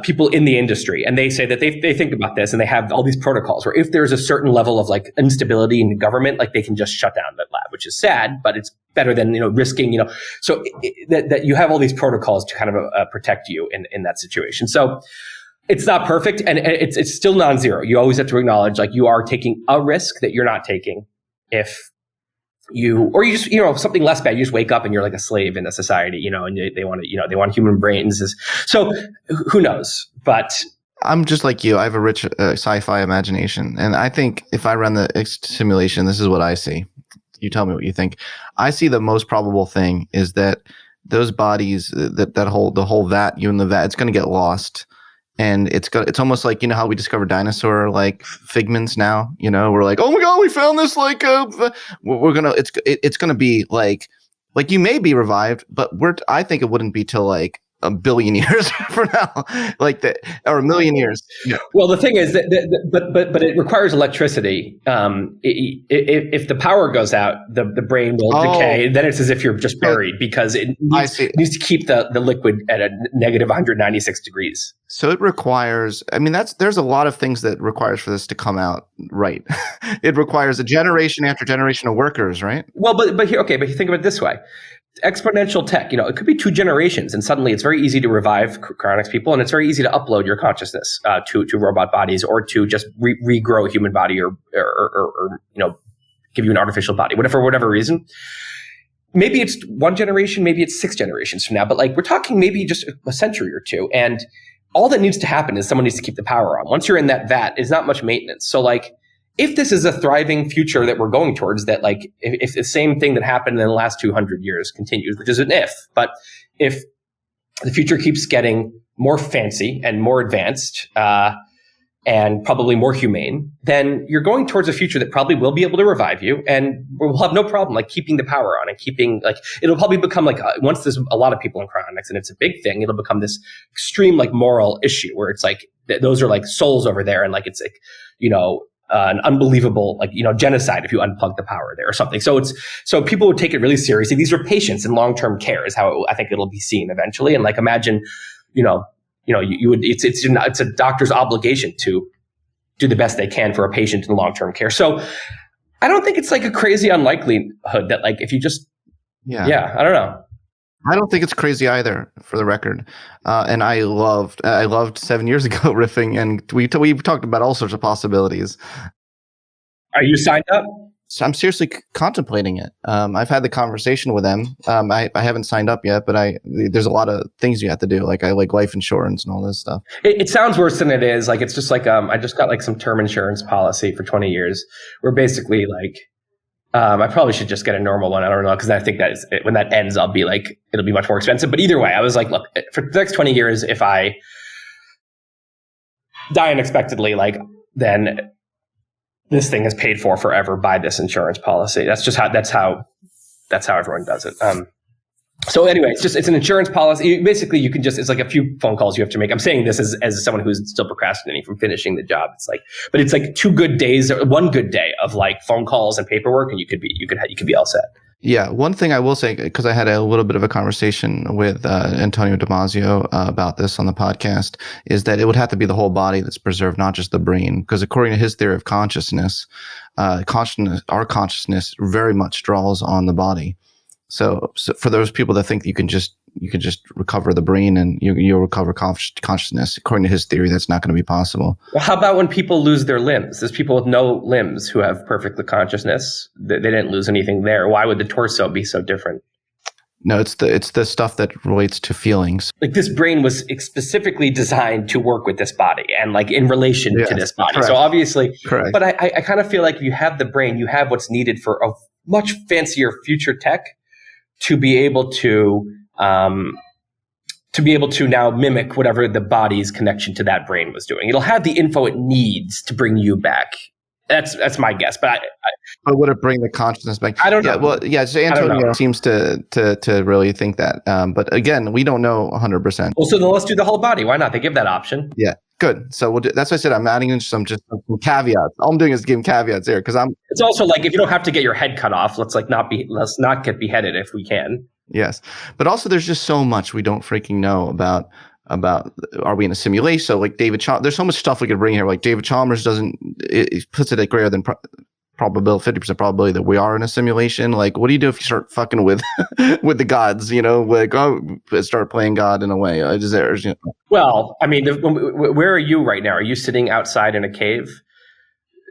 people in the industry, and they say that they think about this, and they have all these protocols where if there's a certain level of like instability in the government, like they can just shut down that lab, which is sad, but it's better than risking so that you have all these protocols to kind of protect you in that situation. So it's not perfect, and it's still non-zero. You always have to acknowledge like you are taking a risk that you're not taking if you just something less bad. You just wake up and you're like a slave in a society, and they want human brains. So who knows? But I'm just like you. I have a rich sci-fi imagination, and I think if I run the simulation, this is what I see. You tell me what you think. I see the most probable thing is that those bodies, the whole vat, you and the vat, it's going to get lost. And it's almost like, how we discover dinosaur like figments now, we're like, oh my God, we found this, like, it's going to be like you may be revived, but I think it wouldn't be till like 1 billion years from now, like that, or 1 million years. Yeah. Well, the thing is that, but it requires electricity. If the power goes out, the brain will decay. Then it's as if you're just buried, because it needs to keep the liquid at a negative 196 degrees. So it requires, there's a lot of things that requires for this to come out right. It requires a generation after generation of workers, right? Well, but here, but you think of it this way. Exponential tech, it could be 2 generations, and suddenly it's very easy to revive cryonics people, and it's very easy to upload your consciousness to robot bodies, or to just regrow a human body, or give you an artificial body, for whatever reason. Maybe it's 1 generation, maybe it's 6 generations from now, but like we're talking maybe just a century or 2, and all that needs to happen is someone needs to keep the power on. Once you're in that vat, it's not much maintenance. So like, if this is a thriving future that we're going towards, that like if the same thing that happened in the last 200 years continues, which is an if, but if the future keeps getting more fancy and more advanced and probably more humane, then you're going towards a future that probably will be able to revive you, and we'll have no problem like keeping the power on and keeping like, it'll probably become like once there's a lot of people in cryonics and it's a big thing, it'll become this extreme like moral issue where it's like those are like souls over there, and like it's like an unbelievable genocide if you unplug the power there or something. So people would take it really seriously. These are patients in long-term care is how I think it'll be seen eventually. And like imagine, you would it's a doctor's obligation to do the best they can for a patient in long-term care. So I don't think it's like a crazy unlikelihood that like if you just I don't know. I don't think it's crazy either, for the record. And I loved 7 years ago riffing, and we talked about all sorts of possibilities. Are you signed up? So I'm seriously contemplating it. I've had the conversation with them. I haven't signed up yet, but there's a lot of things you have to do. Like I like life insurance and all this stuff. It sounds worse than it is. Like it's just like I just got like some term insurance policy for 20 years. Where basically like I probably should just get a normal one. I don't know, because I think that when that ends, it'll be much more expensive. But either way, I was like, look, for the next 20 years, if I die unexpectedly, like then this thing is paid for forever by this insurance policy. That's how everyone does it. So anyway, it's an insurance policy. Basically, it's like a few phone calls you have to make. I'm saying this as someone who's still procrastinating from finishing the job. But it's like 2 good days, or 1 good day of like phone calls and paperwork, and you could be all set. Yeah, one thing I will say, because I had a little bit of a conversation with Antonio Damasio about this on the podcast, is that it would have to be the whole body that's preserved, not just the brain. Because according to his theory of consciousness, our consciousness very much draws on the body. So for those people that think that you can just recover the brain and you'll recover consciousness, according to his theory, that's not going to be possible. Well, how about when people lose their limbs? There's people with no limbs who have perfect consciousness. They didn't lose anything there. Why would the torso be so different? No, it's the stuff that relates to feelings. Like this brain was specifically designed to work with this body and like in relation to this body. Correct. So obviously, Correct. But I kind of feel like if you have the brain, you have what's needed for a much fancier future tech to be able to now mimic whatever the body's connection to that brain was doing. It'll have the info it needs to bring you back. That's my guess. But But would it bring the consciousness back? I don't know. Yeah, well, yeah. So Antonio seems to really think that. But again, we don't know 100%. Well, so then let's do the whole body. Why not? They give that option. Yeah, good. So that's why I said I'm adding in some caveats. All I'm doing is giving caveats here because It's also like if you don't have to get your head cut off, let's not get beheaded if we can. Yes, but also there's just so much we don't freaking know about are we in a simulation? So like David Chalmers, there's so much stuff we could bring here. Like David Chalmers it puts it at greater than probability, 50% probability that we are in a simulation. Like, what do you do if you start fucking with with the gods? You know, like start playing God in a way. Well, I mean, where are you right now? Are you sitting outside in a cave?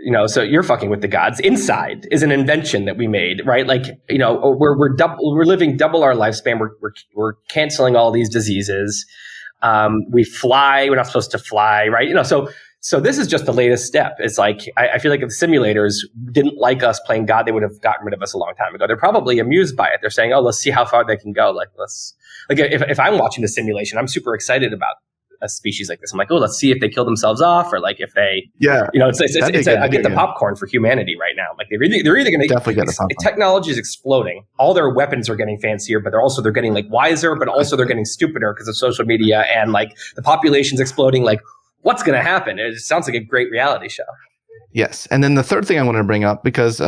You know, so you're fucking with the gods. Inside is an invention that we made, right? Like, you know, we're living double our lifespan. We're canceling all these diseases. We fly. We're not supposed to fly, right? You know, so this is just the latest step. It's like I feel like if the simulators didn't like us playing God, they would have gotten rid of us a long time ago. They're probably amused by it. They're saying, "Oh, let's see how far they can go." Like if I'm watching the simulation, I'm super excited about a species like this. I'm like, oh, let's see if they kill themselves off or like if they, you know, I get the popcorn for humanity right now. Like they're either going to definitely get the popcorn. Technology is exploding. All their weapons are getting fancier, but they're getting like wiser, but also they're getting stupider because of social media and like the population's exploding. Like what's going to happen? It sounds like a great reality show. Yes. And then the third thing I want to bring up, because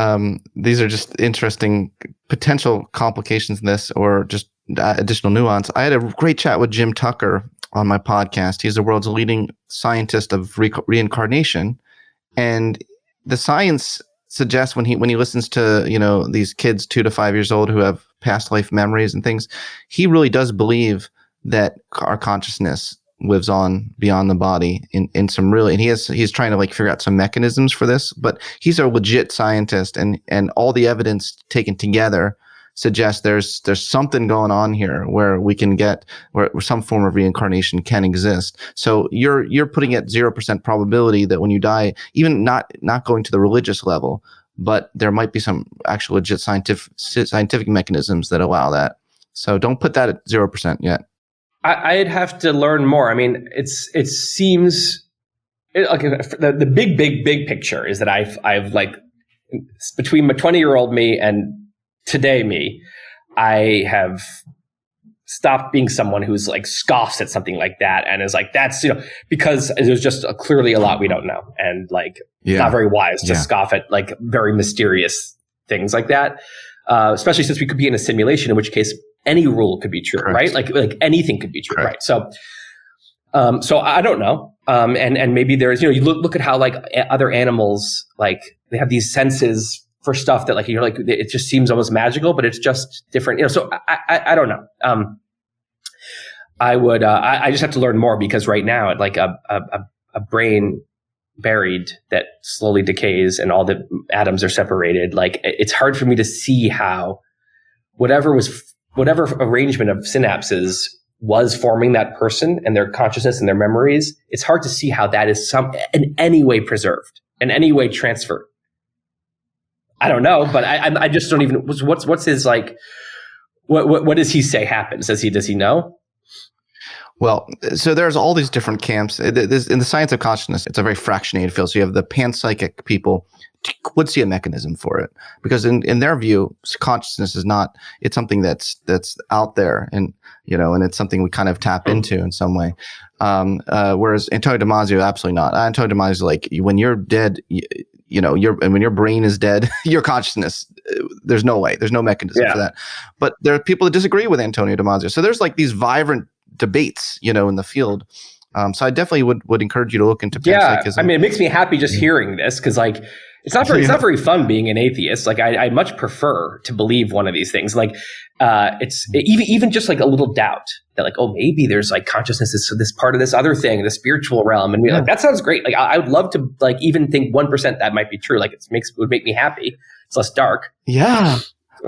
these are just interesting potential complications in this or just additional nuance. I had a great chat with Jim Tucker on my podcast. He's the world's leading scientist of reincarnation. And the science suggests when he listens to, you know, these kids 2 to 5 years old who have past life memories and things, he really does believe that our consciousness lives on beyond the body in some really, and he's trying to like figure out some mechanisms for this, but he's a legit scientist and all the evidence taken together suggests there's something going on here where we can get where some form of reincarnation can exist. So you're putting at 0% probability that when you die, even not going to the religious level, but there might be some actual legit scientific mechanisms that allow that. So don't put that at 0% yet. I'd have to learn more. I mean, it seems the big picture is that I've like between my 20-year-old me and today me, I have stopped being someone who's like scoffs at something like that and is like, that's, you know, because there's just clearly a lot we don't know and like not very wise to scoff at like very mysterious things like that. Especially since we could be in a simulation, in which case any rule could be true, right? Like anything could be true, right? So I don't know. And maybe there's, you know, you look at how like other animals, like they have these senses for stuff that like, you're like, it just seems almost magical, but it's just different, you know? So I don't know. I just have to learn more because right now like a brain buried that slowly decays and all the atoms are separated. Like it's hard for me to see how whatever arrangement of synapses was forming that person and their consciousness and their memories. It's hard to see how that is in any way preserved, in any way transferred. I don't know, but I just don't even. What's his like? What does he say happens? Does he know? Well, so there's all these different camps. In the science of consciousness, it's a very fractionated field. So you have the panpsychic people would see a mechanism for it because in their view, consciousness is not. It's something that's out there, and you know, and it's something we kind of tap into in some way. Whereas Antonio Damasio, absolutely not. Antonio Damasio, like when you're dead, when your brain is dead, your consciousness, there's no way, there's no mechanism for that. But there are people that disagree with Antonio Damasio. So there's like these vibrant debates, in the field. So I definitely would encourage you to look into panpsychism. I mean, it makes me happy just hearing this, because like it's not very fun being an atheist. Like I much prefer to believe one of these things. Like it's even just like a little doubt that like, oh, maybe there's like consciousness is this part of this other thing, the spiritual realm, and like that sounds great. Like I would love to like even think 1% that might be true. Like it would make me happy. It's less dark. Yeah.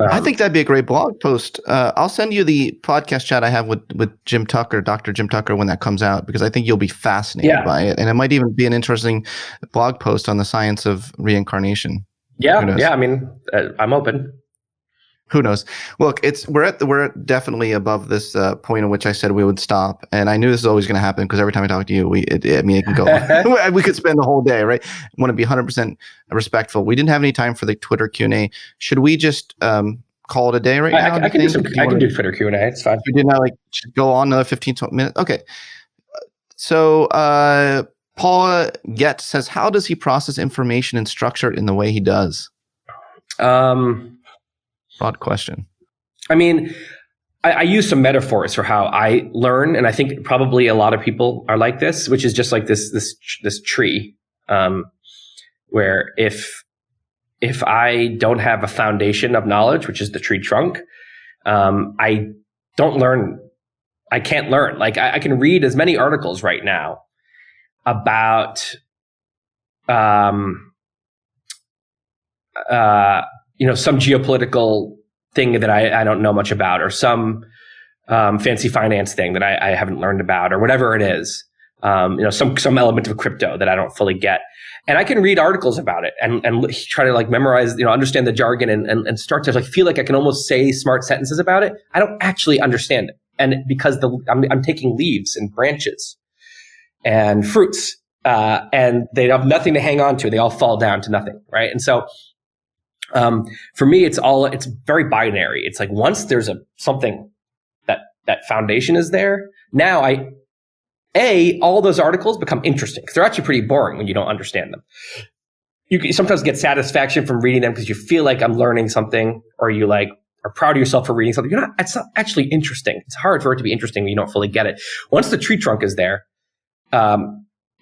I think that'd be a great blog post. I'll send you the podcast chat I have with Jim Tucker, Dr. Jim Tucker, when that comes out, because I think you'll be fascinated by it. And it might even be an interesting blog post on the science of reincarnation. Yeah. Yeah. I mean, I'm open. Who knows? Look, we're definitely above this point at which I said we would stop, and I knew this was always going to happen because every time I talk to you, it can go. We could spend the whole day, right? I want to be 100% respectful. We didn't have any time for the Twitter Q&A. Should we just call it a day right now? I can do Twitter Q&A. It's fine. We did not go on another 15 minutes. Okay. So Paula Get says, how does he process information and structure it in the way he does? Broad question. I mean, I use some metaphors for how I learn, and I think probably a lot of people are like this, which is just like this tree, where if I don't have a foundation of knowledge, which is the tree trunk, I don't learn. I can't learn. Like I can read as many articles right now about some geopolitical thing that I don't know much about, or some fancy finance thing that I haven't learned about, or whatever it is. Some element of crypto that I don't fully get. And I can read articles about it and try to like memorize, understand the jargon and start to like feel like I can almost say smart sentences about it. I don't actually understand it. And because I'm taking leaves and branches and fruits, and they have nothing to hang on to. They all fall down to nothing. Right. And so, for me, it's very binary. It's like once there's something that foundation is there, now all those articles become interesting because they're actually pretty boring when you don't understand them. You sometimes get satisfaction from reading them because you feel like I'm learning something, or you like are proud of yourself for reading something. It's not actually interesting. It's hard for it to be interesting when you don't fully get it. Once the tree trunk is there,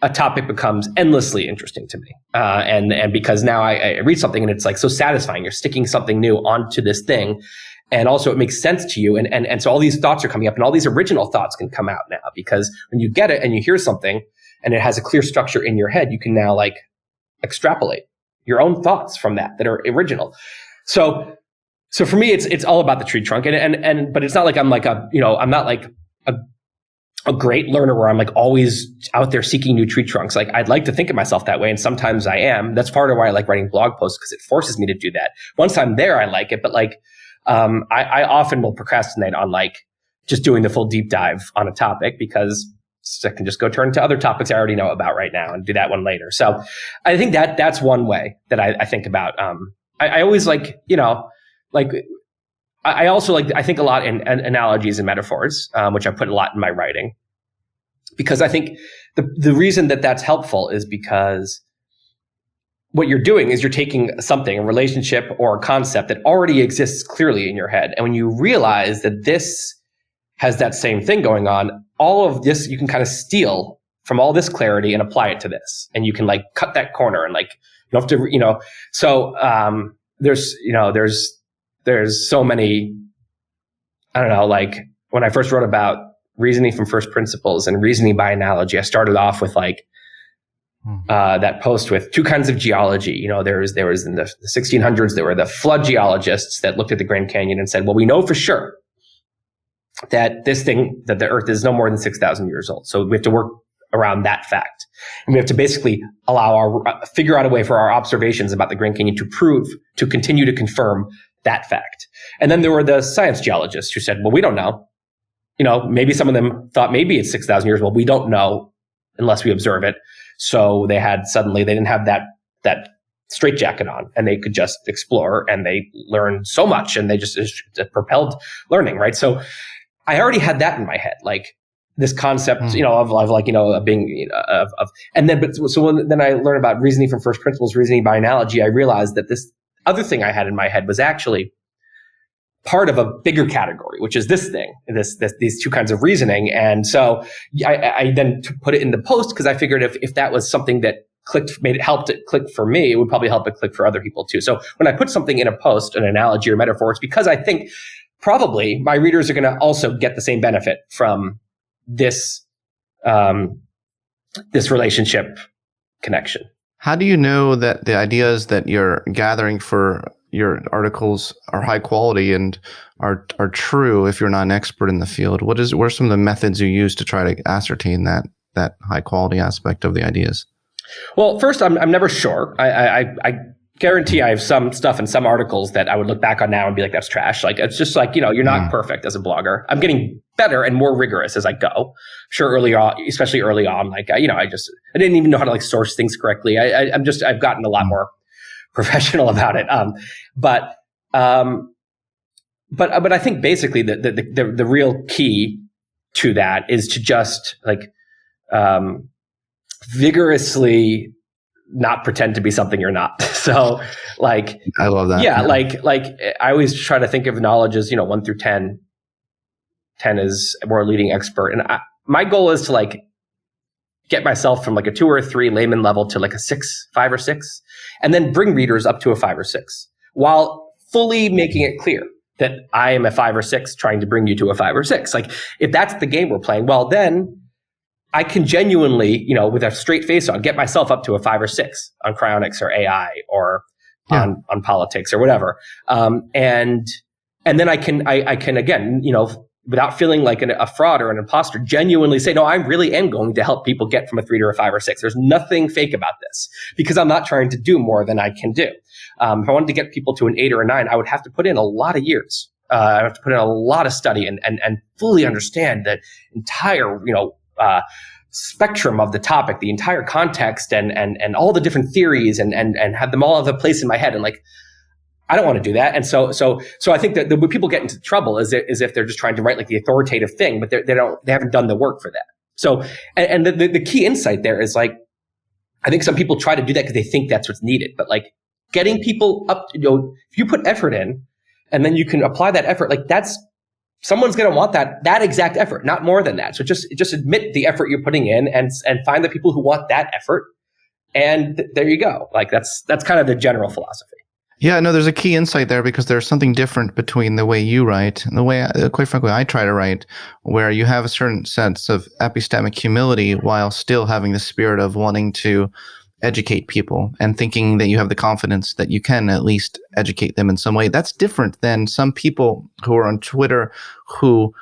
a topic becomes endlessly interesting to me. And because now I read something and it's like so satisfying. You're sticking something new onto this thing. And also it makes sense to you. And so all these thoughts are coming up, and all these original thoughts can come out now, because when you get it and you hear something and it has a clear structure in your head, you can now like extrapolate your own thoughts from that are original. So for me, it's all about the tree trunk. But it's not like I'm like I'm not like a great learner where I'm like always out there seeking new tree trunks. Like I'd like to think of myself that way. And sometimes I am. That's part of why I like writing blog posts, because it forces me to do that. Once I'm there, I like it. But like, I often will procrastinate on like just doing the full deep dive on a topic, because I can just go turn to other topics I already know about right now and do that one later. So I think that's one way that I think about. I always like, I also like, I think a lot in analogies and metaphors, which I put a lot in my writing, because I think the reason that's helpful is because what you're doing is you're taking something, a relationship or a concept that already exists clearly in your head. And when you realize that this has that same thing going on, all of this, you can kind of steal from all this clarity and apply it to this. And you can like cut that corner and like, you don't have to, so there's so many, I don't know, like when I first wrote about reasoning from first principles and reasoning by analogy, I started off with like, that post with two kinds of geology. There was in the 1600s, there were the flood geologists that looked at the Grand Canyon and said, well, we know for sure that that the earth is no more than 6,000 years old. So we have to work around that fact. And we have to basically figure out a way for our observations about the Grand Canyon to continue to confirm that fact. And then there were the science geologists who said, well, we don't know. Maybe some of them thought maybe it's 6,000 years. Well, we don't know unless we observe it. So they didn't have that straitjacket on, and they could just explore, and they learned so much, and they just propelled learning, right? So I already had that in my head. Like this concept, of like, of being, and then, then I learned about reasoning from first principles, reasoning by analogy. I realized that this other thing I had in my head was actually part of a bigger category, which is this thing, these two kinds of reasoning. And so I then put it in the post because I figured if that was something that helped it click for me, it would probably help it click for other people too. So when I put something in a post, an analogy or metaphor, it's because I think probably my readers are going to also get the same benefit from this, this relationship connection. How do you know that the ideas that you're gathering for your articles are high quality and are true if you're not an expert in the field? What are some of the methods you use to try to ascertain that high quality aspect of the ideas? Well, first, I'm never sure. I guarantee I have some stuff in some articles that I would look back on now and be like, that's trash. Like, it's just like, you're not perfect as a blogger. I'm getting better and more rigorous as I go. I'm sure early on, especially early on, like, I didn't even know how to like source things correctly. I've gotten a lot more professional about it. But I think basically the real key to that is to just like, vigorously not pretend to be something you're not. So like, I love that. Yeah. Like I always try to think of knowledge as, 1 through 10. 10 is more leading expert. And my goal is to like get myself from like a 2 or 3 layman level to like a 5 or 6, and then bring readers up to a 5 or 6 while fully making it clear that I am a 5 or 6 trying to bring you to a 5 or 6. Like if that's the game we're playing, well, then I can genuinely, with a straight face on, get myself up to a 5 or 6 on cryonics or AI or on politics or whatever. And then I can again, without feeling like a fraud or an imposter, genuinely say, no, I really am going to help people get from a 3 to a 5 or 6. There's nothing fake about this because I'm not trying to do more than I can do. If I wanted to get people to an 8 or a 9, I would have to put in a lot of years. I have to put in a lot of study and fully understand the entire, spectrum of the topic, the entire context and all the different theories and have them all have a place in my head. And like, I don't want to do that. And so I think that when people get into trouble is if they're just trying to write like the authoritative thing, but they haven't done the work for that. So, and the key insight there is like, I think some people try to do that because they think that's what's needed, but like getting people up, if you put effort in and then you can apply that effort, like someone's going to want that exact effort, not more than that. So just admit the effort you're putting in and find the people who want that effort. And there you go. Like that's kind of the general philosophy. Yeah, no, there's a key insight there because there's something different between the way you write and the way, quite frankly, I try to write, where you have a certain sense of epistemic humility while still having the spirit of wanting to educate people and thinking that you have the confidence that you can at least educate them in some way. That's different than some people who are on Twitter who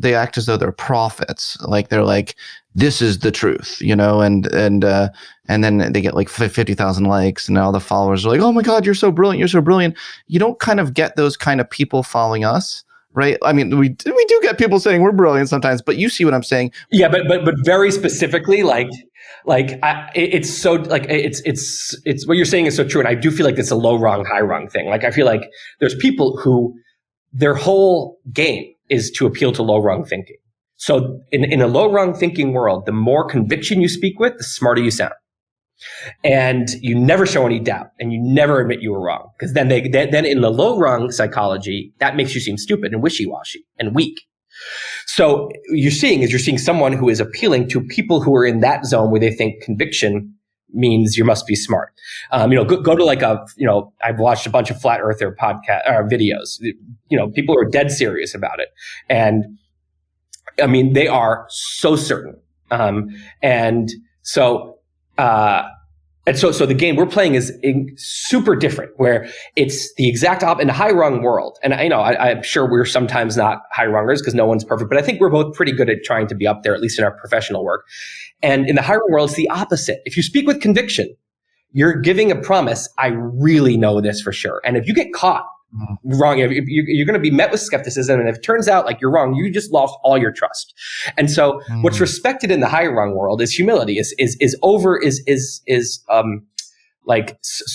they act as though they're prophets. Like they're like, this is the truth, and then they get like 50,000 likes and all the followers are like, oh my God, you're so brilliant. You're so brilliant. You don't kind of get those kind of people following us. Right. I mean, we do get people saying we're brilliant sometimes, but you see what I'm saying. Yeah. But very specifically, it's so like, it's what you're saying is so true. And I do feel like it's a low rung, high rung thing. Like, I feel like there's people who their whole game is to appeal to low rung thinking. So in a low rung thinking world, the more conviction you speak with, the smarter you sound. And you never show any doubt and you never admit you were wrong. Because then in the low rung psychology, that makes you seem stupid and wishy-washy and weak. So you're seeing someone who is appealing to people who are in that zone where they think conviction means you must be smart. Go to like I've watched a bunch of flat earther videos, people are dead serious about it. And I mean, they are so certain. So the game we're playing is super different, where it's the exact opposite in the high rung world. And I'm sure we're sometimes not high rungers because no one's perfect, but I think we're both pretty good at trying to be up there, at least in our professional work. And in the high rung world, it's the opposite. If you speak with conviction, you're giving a promise. I really know this for sure. And if you get caught wrong, if you're going to be met with skepticism, and if it turns out like you're wrong, you just lost all your trust. And so what's respected in the high rung world is humility, is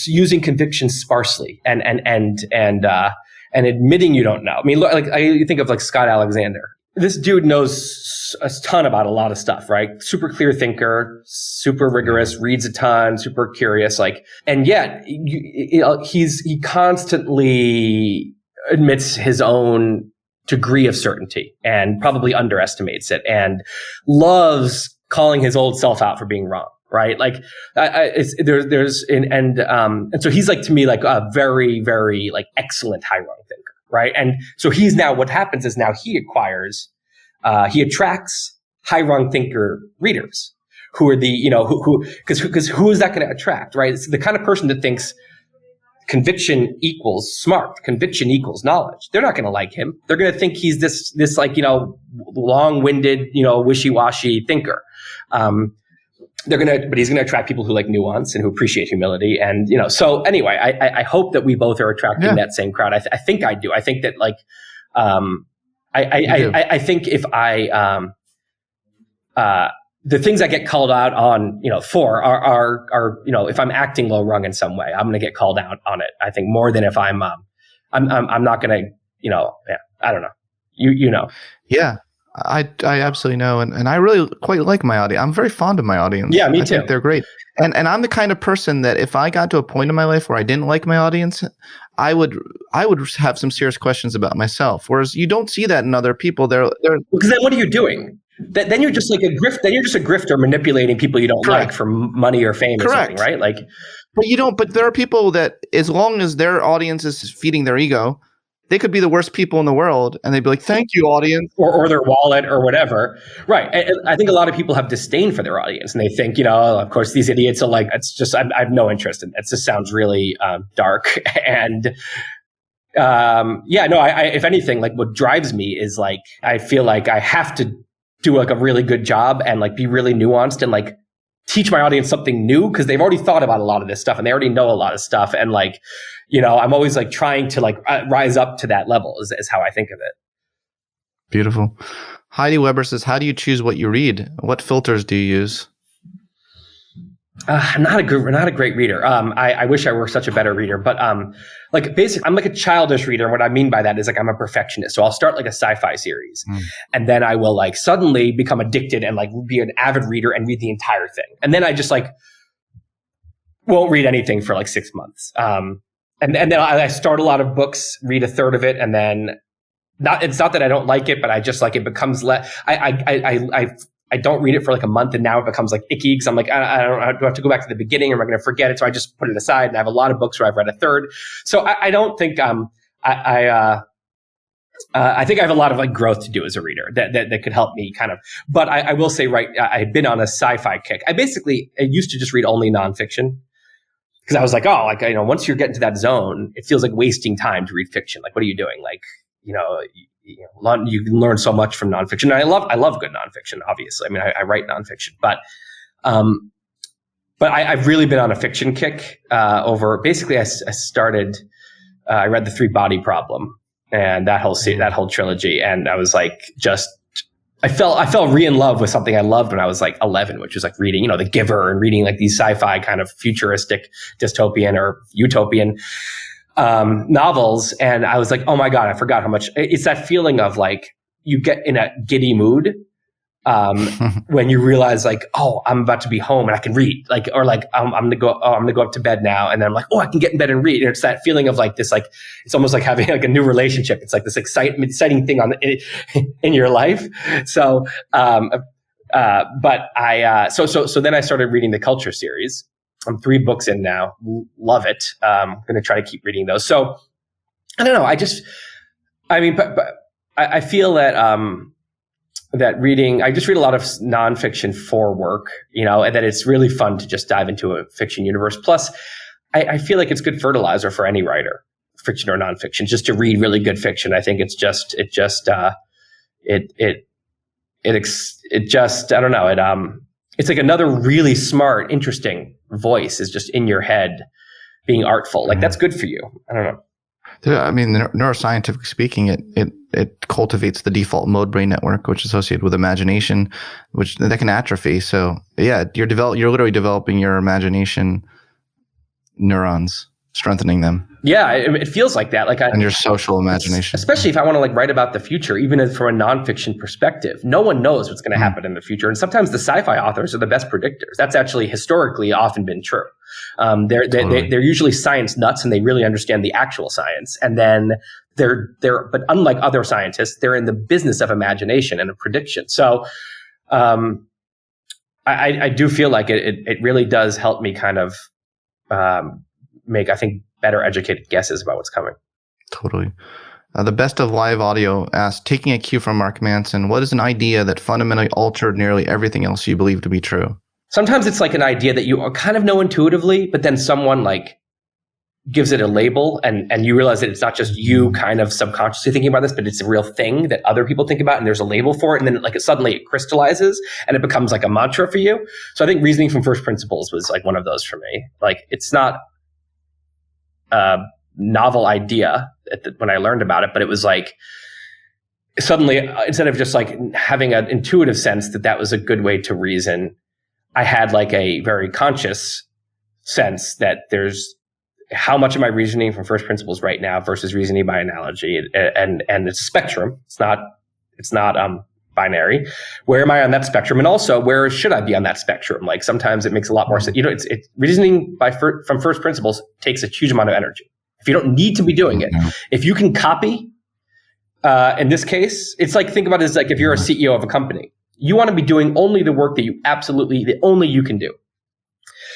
using conviction sparsely and admitting you don't know. I mean, you think of like Scott Alexander, this dude knows a ton about a lot of stuff, right? Super clear thinker, super rigorous, reads a ton, super curious, like, and yet he constantly admits his own degree of certainty and probably underestimates it and loves calling his old self out for being wrong. Right. Like and so he's like, to me, like a very, very like excellent high rung thinker. Right. And so he's now, what happens is now he attracts high rung thinker readers who are because who is that going to attract? Right. It's the kind of person that thinks conviction equals smart, conviction equals knowledge. They're not going to like him. They're going to think he's this like, long-winded, wishy-washy thinker. But he's going to attract people who like nuance and who appreciate humility. And, so anyway, I hope that we both are attracting that same crowd. I think I do. I think that like, I think if the things I get called out on, for are, if I'm acting low rung in some way, I'm going to get called out on it. I think more than if I'm not going to, I don't know. Yeah. I absolutely know. And I really quite like my audience. I'm very fond of my audience. Yeah, me too. I think they're great. And I'm the kind of person that if I got to a point in my life where I didn't like my audience, I would have some serious questions about myself. Whereas you don't see that in other people. They're because then what are you doing? Then you're just like a grift. Then you're just a grifter manipulating people you don't like for money or fame or something, right? Like, but you don't. But there are people that, as long as their audience is feeding their ego, they could be the worst people in the world, and they'd be like, "Thank you, audience," or their wallet or whatever. Right. And I think a lot of people have disdain for their audience, and they think, of course, these idiots are like, it's just I have no interest in it. It just sounds really dark. And if anything, like what drives me is like I feel like I have to do like a really good job and like be really nuanced and like teach my audience something new because they've already thought about a lot of this stuff and they already know a lot of stuff. And like, I'm always like trying to like rise up to that level is how I think of it. Beautiful. Heidi Weber says, how do you choose what you read? What filters do you use? I'm not a great reader. I wish I were such a better reader, but like basically I'm like a childish reader. And what I mean by that is like I'm a perfectionist. So I'll start like a sci-fi series and then I will like suddenly become addicted and like be an avid reader and read the entire thing. And then I just like won't read anything for like 6 months. And then I start a lot of books, read a third of it, and then it's not that I don't like it, but I just like it becomes less. I don't read it for like a month, and now it becomes like icky because I'm like, I don't know, do I have to go back to the beginning, or am I going to forget it? So I just put it aside, and I have a lot of books where I've read a third. So I don't think I think I have a lot of like growth to do as a reader that could help me kind of. But I will say, I had been on a sci-fi kick. I used to just read only nonfiction. Because I was like, once you're getting to that zone, it feels like wasting time to read fiction. Like, what are you doing? Like, you can learn so much from nonfiction. And I love good nonfiction, obviously. I mean, I write nonfiction, but I've really been on a fiction kick over. Basically, I started. I read The Three Body Problem and that whole trilogy, and I was like, I fell in love with something I loved when I was like 11, which was like reading, The Giver and reading like these sci-fi kind of futuristic dystopian or utopian novels. And I was like, oh my God, I forgot how much it's that feeling of like you get in a giddy mood when you realize like, oh, I'm about to be home and I can read, like, or like I'm gonna go up to bed now, and then I'm like, oh, I can get in bed and read. And it's that feeling of like this, like it's almost like having like a new relationship. It's like this exciting thing in your life. So, so then I started reading the Culture series. I'm 3 books in now. Love it. I'm going to try to keep reading those. So I don't know. I feel that reading, I just read a lot of nonfiction for work, and that it's really fun to just dive into a fiction universe. Plus, I feel like it's good fertilizer for any writer, fiction or nonfiction, just to read really good fiction. I think I don't know. It's like another really smart, interesting voice is just in your head being artful. Like that's good for you. I don't know. I mean, neuroscientifically speaking, it cultivates the default mode brain network, which is associated with imagination, which that can atrophy. So yeah, you're literally developing your imagination neurons. strengthening them. Yeah, it feels like that. And your social imagination. Especially if I want to write about the future, even from a nonfiction perspective. No one knows what's going to happen in the future. And sometimes the sci-fi authors are the best predictors. That's actually historically often been true. They're usually science nuts and they really understand the actual science. And then but unlike other scientists, they're in the business of imagination and of prediction. So I do feel like it really does help me kind of make, I think, better educated guesses about what's coming. Totally. The Best of Live Audio asked, taking a cue from Mark Manson, what is an idea that fundamentally altered nearly everything else you believe to be true? Sometimes it's like an idea that you kind of know intuitively, but then someone like gives it a label and you realize that it's not just you kind of subconsciously thinking about this, but it's a real thing that other people think about and there's a label for it. And then suddenly it crystallizes and it becomes like a mantra for you. So I think reasoning from first principles was like one of those for me. Like it's not a novel idea when I learned about it, but it was like suddenly instead of just like having an intuitive sense that was a good way to reason, I had like a very conscious sense that there's how much am I reasoning from first principles right now versus reasoning by analogy, and it's a spectrum. It's not binary. Where am I on that spectrum, and also where should I be on that spectrum? Like sometimes it makes a lot more sense. It's reasoning from first principles takes a huge amount of energy. If you don't need to be doing it, if you can copy, in this case, it's like think about it as like if you're a CEO of a company, you want to be doing only the work that only you can do.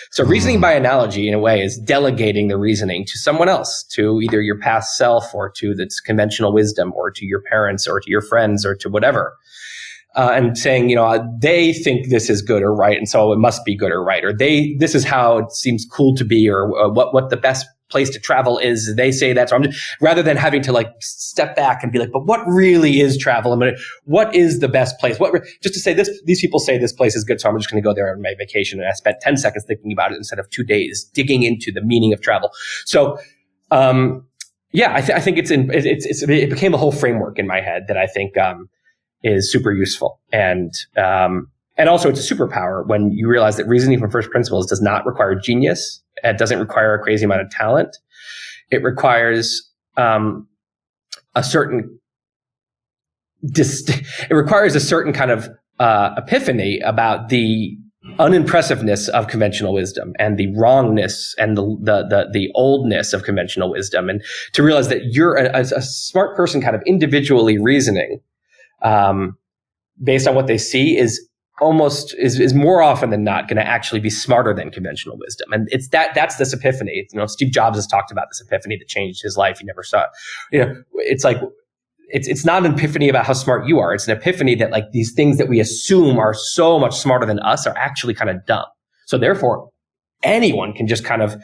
So reasoning by analogy, in a way, is delegating the reasoning to someone else, to either your past self or to this conventional wisdom or to your parents or to your friends or to whatever. And saying, they think this is good or right, and so it must be good or right. Or this is how it seems cool to be, or what the best place to travel is. They say that. So rather than having to like step back and be like, but what really is travel? What is the best place? Just to say this, these people say this place is good, so I'm just going to go there on my vacation. And I spent 10 seconds thinking about it instead of 2 days digging into the meaning of travel. So, I think it became a whole framework in my head that I think is super useful. And also it's a superpower when you realize that reasoning from first principles does not require genius. It doesn't require a crazy amount of talent. It requires a certain kind of epiphany about the unimpressiveness of conventional wisdom and the wrongness and the oldness of conventional wisdom, and to realize that you're a smart person kind of individually reasoning based on what they see is more often than not going to actually be smarter than conventional wisdom. And that's this epiphany. Steve Jobs has talked about this epiphany that changed his life. He never saw it. It's like, it's not an epiphany about how smart you are. It's an epiphany that like these things that we assume are so much smarter than us are actually kind of dumb. So therefore anyone can just kind of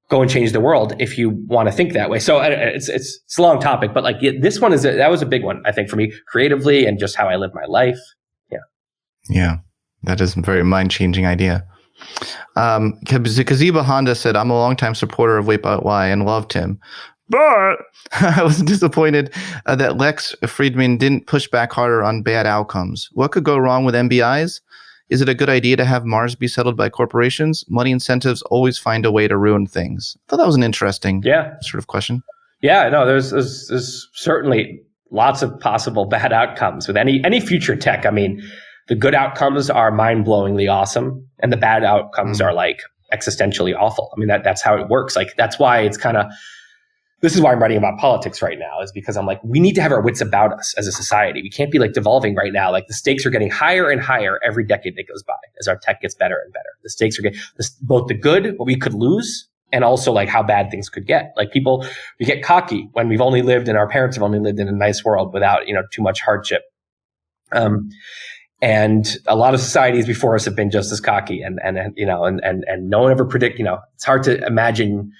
go and change the world if you want to think that way. So it's a long topic, but like this one that was a big one, I think, for me creatively and just how I live my life. Yeah, that is a very mind-changing idea. Kaziba Honda said, I'm a longtime supporter of Wait But Why and loved him. But I was disappointed that Lex Friedman didn't push back harder on bad outcomes. What could go wrong with MBIs? Is it a good idea to have Mars be settled by corporations? Money incentives always find a way to ruin things. I thought that was an interesting sort of question. Yeah, no, there's certainly lots of possible bad outcomes with any future tech. I mean, the good outcomes are mind-blowingly awesome, and the bad outcomes are like existentially awful. I mean, that's how it works. Like that's why this is why I'm writing about politics right now, is because I'm like, we need to have our wits about us as a society. We can't be like devolving right now. Like the stakes are getting higher and higher every decade that goes by as our tech gets better and better. The stakes are getting both the good, what we could lose, and also like how bad things could get. Like we get cocky when our parents have only lived in a nice world without, too much hardship. And a lot of societies before us have been just as cocky, and no one ever it's hard to imagine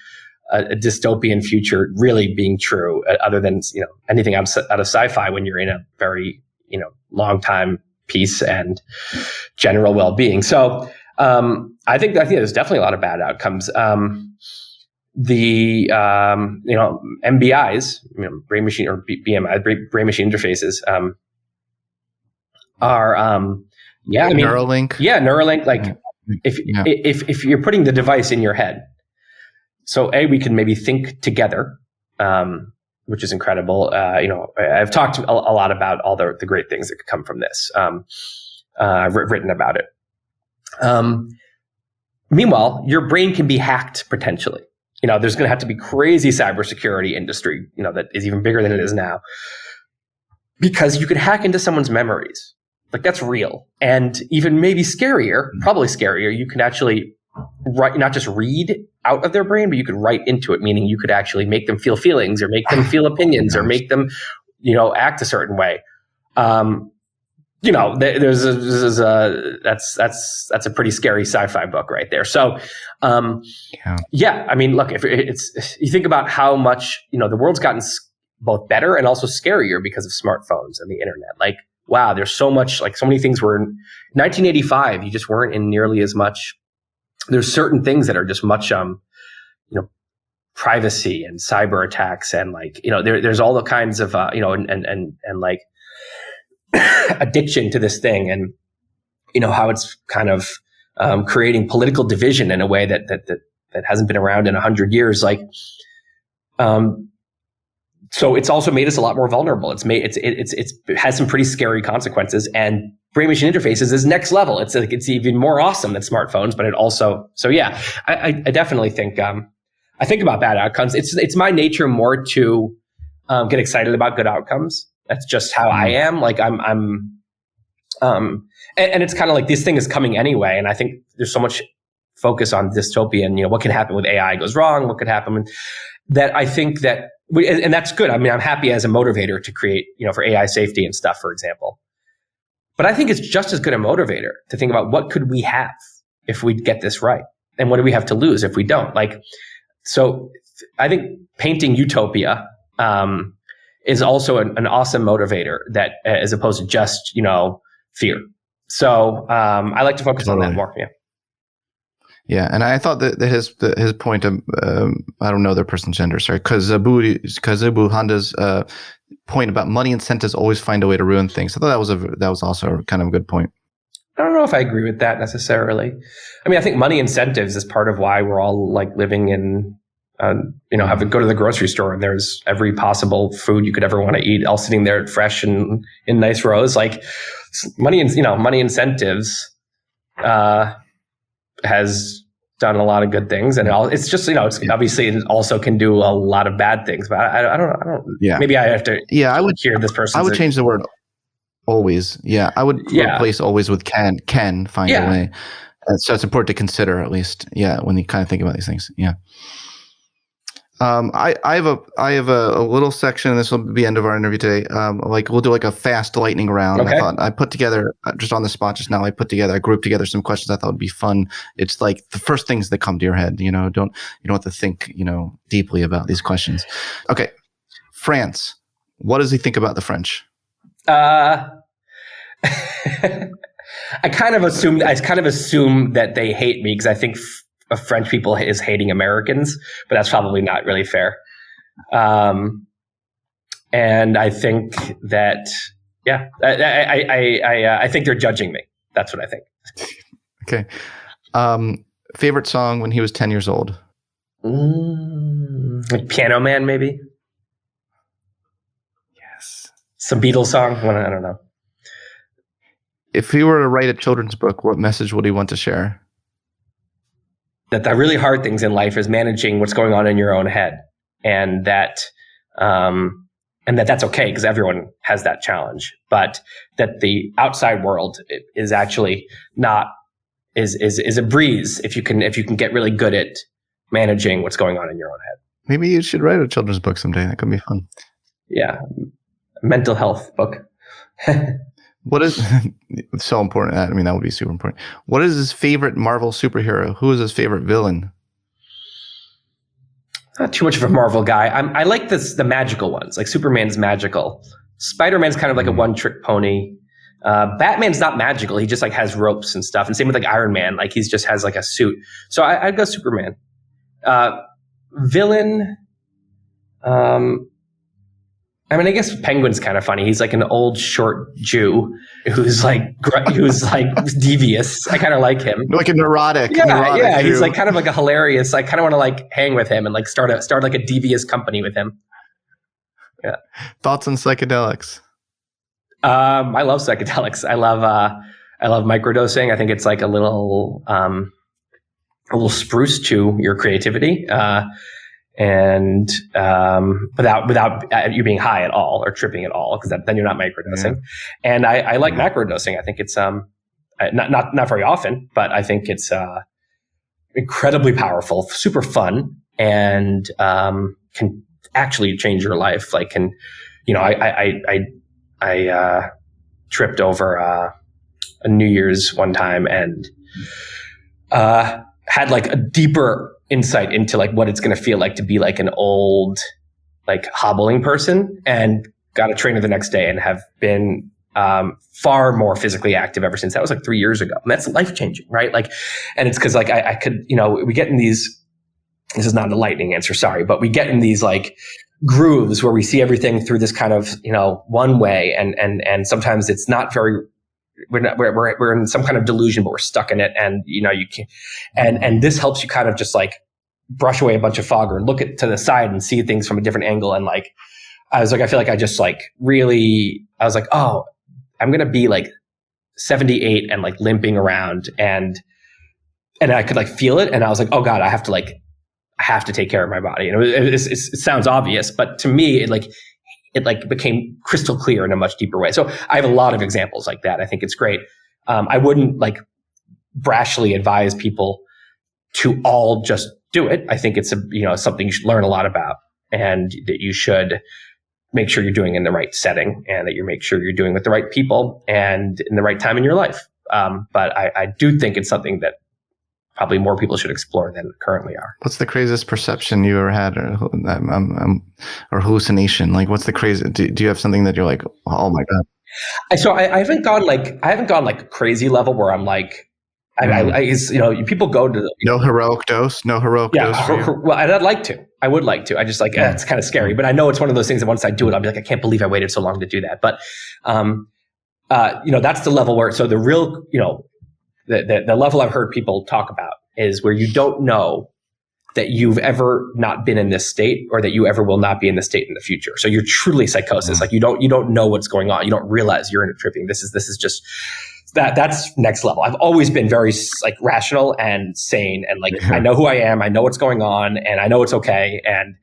a dystopian future really being true, other than anything out of sci-fi, when you're in a very long time peace and general well-being. So I think there's definitely a lot of bad outcomes. The MBIs, brain machine or BMI, brain machine interfaces. Are Neuralink. Yeah, Neuralink. Like if you're putting the device in your head, so we can maybe think together, which is incredible. I've talked a lot about all the great things that could come from this. I've written about it. Meanwhile, your brain can be hacked potentially. There's going to have to be crazy cybersecurity industry, that is even bigger than it is now, because you could hack into someone's memories. Like, that's real. And even maybe scarier, probably scarier, you can actually write, not just read out of their brain, but you could write into it, meaning you could actually make them feel feelings or make them feel opinions or make them, act a certain way. That's a pretty scary sci-fi book right there. So, I mean, look, if you think about how much, the world's gotten both better and also scarier because of smartphones and the internet. Like, wow, there's so much, like so many things were in 1985, you just weren't in nearly as much. There's certain things that are just much, privacy and cyber attacks and there's all the kinds of, and like addiction to this thing and, how it's kind of creating political division in a way that hasn't been around in 100 years. So it's also made us a lot more vulnerable. It has some pretty scary consequences, and brain machine interfaces is next level. It's even more awesome than smartphones, but it also, I definitely think, I think about bad outcomes. It's my nature more to get excited about good outcomes. That's just how I am. Like and it's kind of like this thing is coming anyway. And I think there's so much focus on dystopian, what can happen with AI goes wrong, what could happen that I think that, and that's good. I mean, I'm happy as a motivator to create, for AI safety and stuff, for example. But I think it's just as good a motivator to think about what could we have if we get this right? And what do we have to lose if we don't? So I think painting utopia is also an awesome motivator that as opposed to just, fear. So I like to focus on that more. Yeah. Yeah, and I thought that his point of I don't know their person's gender, sorry, Kazubu Honda's point about money incentives always find a way to ruin things. I thought that was also kind of a good point. I don't know if I agree with that necessarily. I mean, I think money incentives is part of why we're all living in, go to the grocery store and there's every possible food you could ever want to eat, all sitting there fresh and in nice rows. Like money incentives has done a lot of good things, and it's just it's obviously it also can do a lot of bad things. But I don't. Yeah. Maybe I have to. Yeah, I would hear this person. I would change the word always. Yeah, I would replace always with can find a way. So it's important to consider at least. Yeah, when you kind of think about these things. Yeah. I have a little section, and this will be the end of our interview today. We'll do a fast lightning round. Okay. I put together just on the spot just now. I grouped together some questions I thought would be fun. It's like the first things that come to your head. You don't have to think deeply about these questions. Okay, France. What does he think about the French? I kind of assume that they hate me because I think French people is hating Americans, but that's probably not really fair. And I think that, I think they're judging me. That's what I think. Okay. Favorite song when he was 10 years old? Piano Man, maybe. Yes. Some Beatles song. I don't know. If he were to write a children's book, what message would he want to share? That the really hard things in life is managing what's going on in your own head, and that's okay because everyone has that challenge, but that the outside world is actually is a breeze if you can get really good at managing what's going on in your own head. Maybe you should write a children's book someday. That could be fun. Yeah, mental health book. What is so important? I mean, that would be super important. What is his favorite Marvel superhero? Who is his favorite villain? Not too much of a Marvel guy. I like the magical ones. Like Superman's magical. Spider-Man's kind of like a one-trick pony. Batman's not magical. He just has ropes and stuff. And same with Iron Man. He just has a suit. So I'd go Superman. Villain. I mean, I guess Penguin's kind of funny. He's like an old short Jew who's like devious. I kind of like him. Like a neurotic. Yeah. Jew. He's like kind of like a hilarious. I kind of want to like hang with him and like start like a devious company with him. Yeah. Thoughts on psychedelics? I love psychedelics. I love microdosing. I think it's like a little spruce to your creativity. And without you being high at all or tripping at all, because then you're not microdosing. Yeah. And I like macrodosing. I think it's not very often, but I think it's incredibly powerful, super fun, and can actually change your life. Like, I tripped over a New Year's one time and had like a deeper insight into like what it's going to feel like to be like an old, like hobbling person, and got a trainer the next day and have been far more physically active ever since. That was like 3 years ago. And that's life changing, right? Like, and it's because like I could, we get in these, this is not a lightning answer, sorry, but we get in these like grooves where we see everything through this kind of, one way. And sometimes it's not very, we're in some kind of delusion, but we're stuck in it. And, you can't, and this helps you kind of just like brush away a bunch of fog or look to the side and see things from a different angle. And like, I feel like I just like really, I was like, oh, I'm going to be like 78 and like limping around. And I could like feel it. And I was like, oh God, I have to take care of my body. It sounds obvious, but to me, it became crystal clear in a much deeper way. So I have a lot of examples like that. I think it's great. I wouldn't like brashly advise people to all just do it. I think it's something you should learn a lot about, and that you should make sure you're doing in the right setting, and that you make sure you're doing with the right people and in the right time in your life. But I do think it's something that probably more people should explore than currently are. What's the craziest perception you ever had, or hallucination? Like, what's the craziest? Do you have something that you're like, oh my God? So I haven't gone like crazy level where I'm like, people go to no heroic dose. Yeah, well, and I would like to. I just like it's kind of scary, but I know it's one of those things that once I do it, I'll be like, I can't believe I waited so long to do that. But that's the level where the real the level I've heard people talk about is where you don't know that you've ever not been in this state, or that you ever will not be in this state in the future. So you're truly psychosis. Like you don't know what's going on. You don't realize you're in a tripping. This is just that's next level. I've always been very like rational and sane, and like I know who I am. I know what's going on, and I know it's okay. And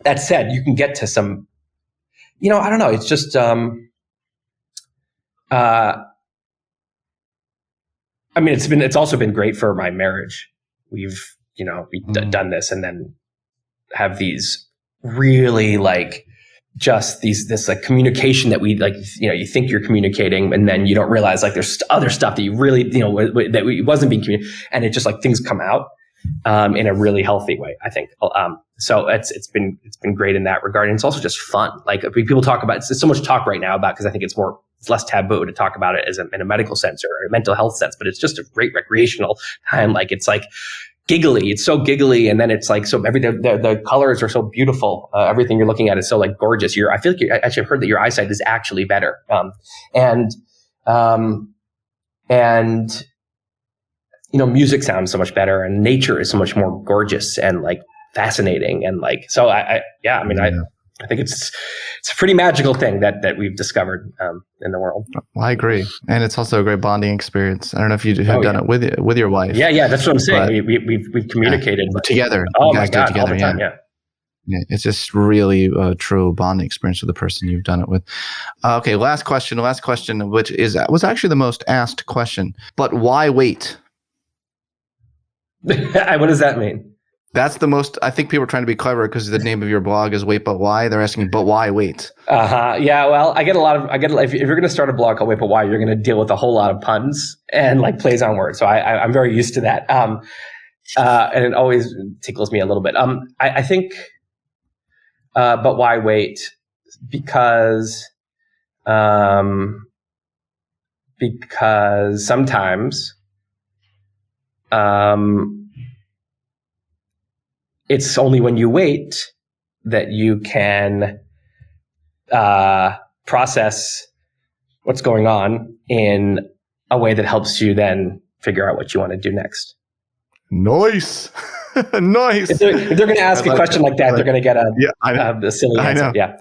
that said, you can get to some, I don't know. It's just I mean, it's also been great for my marriage. We've done this, and then have these really like just this like communication that we like, you think you're communicating, and then you don't realize like there's other stuff that you really, that wasn't being communicated, and it just like things come out in a really healthy way, I think. So it's been great in that regard. And it's also just fun. Like people talk about, it's so much talk right now about, because I think it's less taboo to talk about it in a medical sense or a mental health sense, but it's just a great recreational time. Like it's like giggly. It's so giggly. And then it's like, so the colors are so beautiful. Everything you're looking at is so like gorgeous. I feel like I actually heard that your eyesight is actually better. And music sounds so much better, and nature is so much more gorgeous and like fascinating. And like, so I think it's a pretty magical thing that we've discovered in the world. Well, I agree, and it's also a great bonding experience. I don't know if you have done it with your wife. Yeah, that's what I'm saying. We've communicated together. Oh my God, together, all the time. Yeah, it's just really a true bonding experience with the person you've done it with. Okay, last question, which was actually the most asked question. But why wait? What does that mean? That's the most, I think people are trying to be clever because the name of your blog is Wait But Why. They're asking, but why wait? Yeah, well, if you're going to start a blog called Wait But Why, you're going to deal with a whole lot of puns and like plays on words. So I'm very used to that. And it always tickles me a little bit. I think, but why wait? Because sometimes, it's only when you wait that you can process what's going on in a way that helps you then figure out what you want to do next. Nice. Nice. If they're going to ask a question like that, they're going to get a silly answer. Know. Yeah.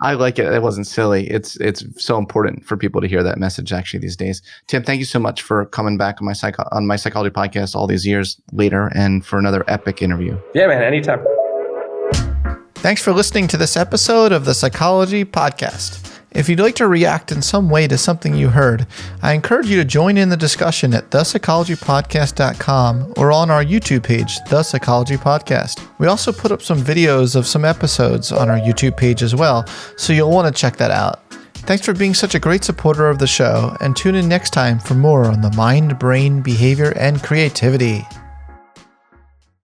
I like it. It wasn't silly. It's so important for people to hear that message actually these days. Tim, thank you so much for coming back on my psychology podcast all these years later and for another epic interview. Yeah, man. Anytime. Thanks for listening to this episode of the Psychology Podcast. If you'd like to react in some way to something you heard, I encourage you to join in the discussion at thepsychologypodcast.com or on our YouTube page, The Psychology Podcast. We also put up some videos of some episodes on our YouTube page as well, so you'll want to check that out. Thanks for being such a great supporter of the show, and tune in next time for more on the mind, brain, behavior, and creativity.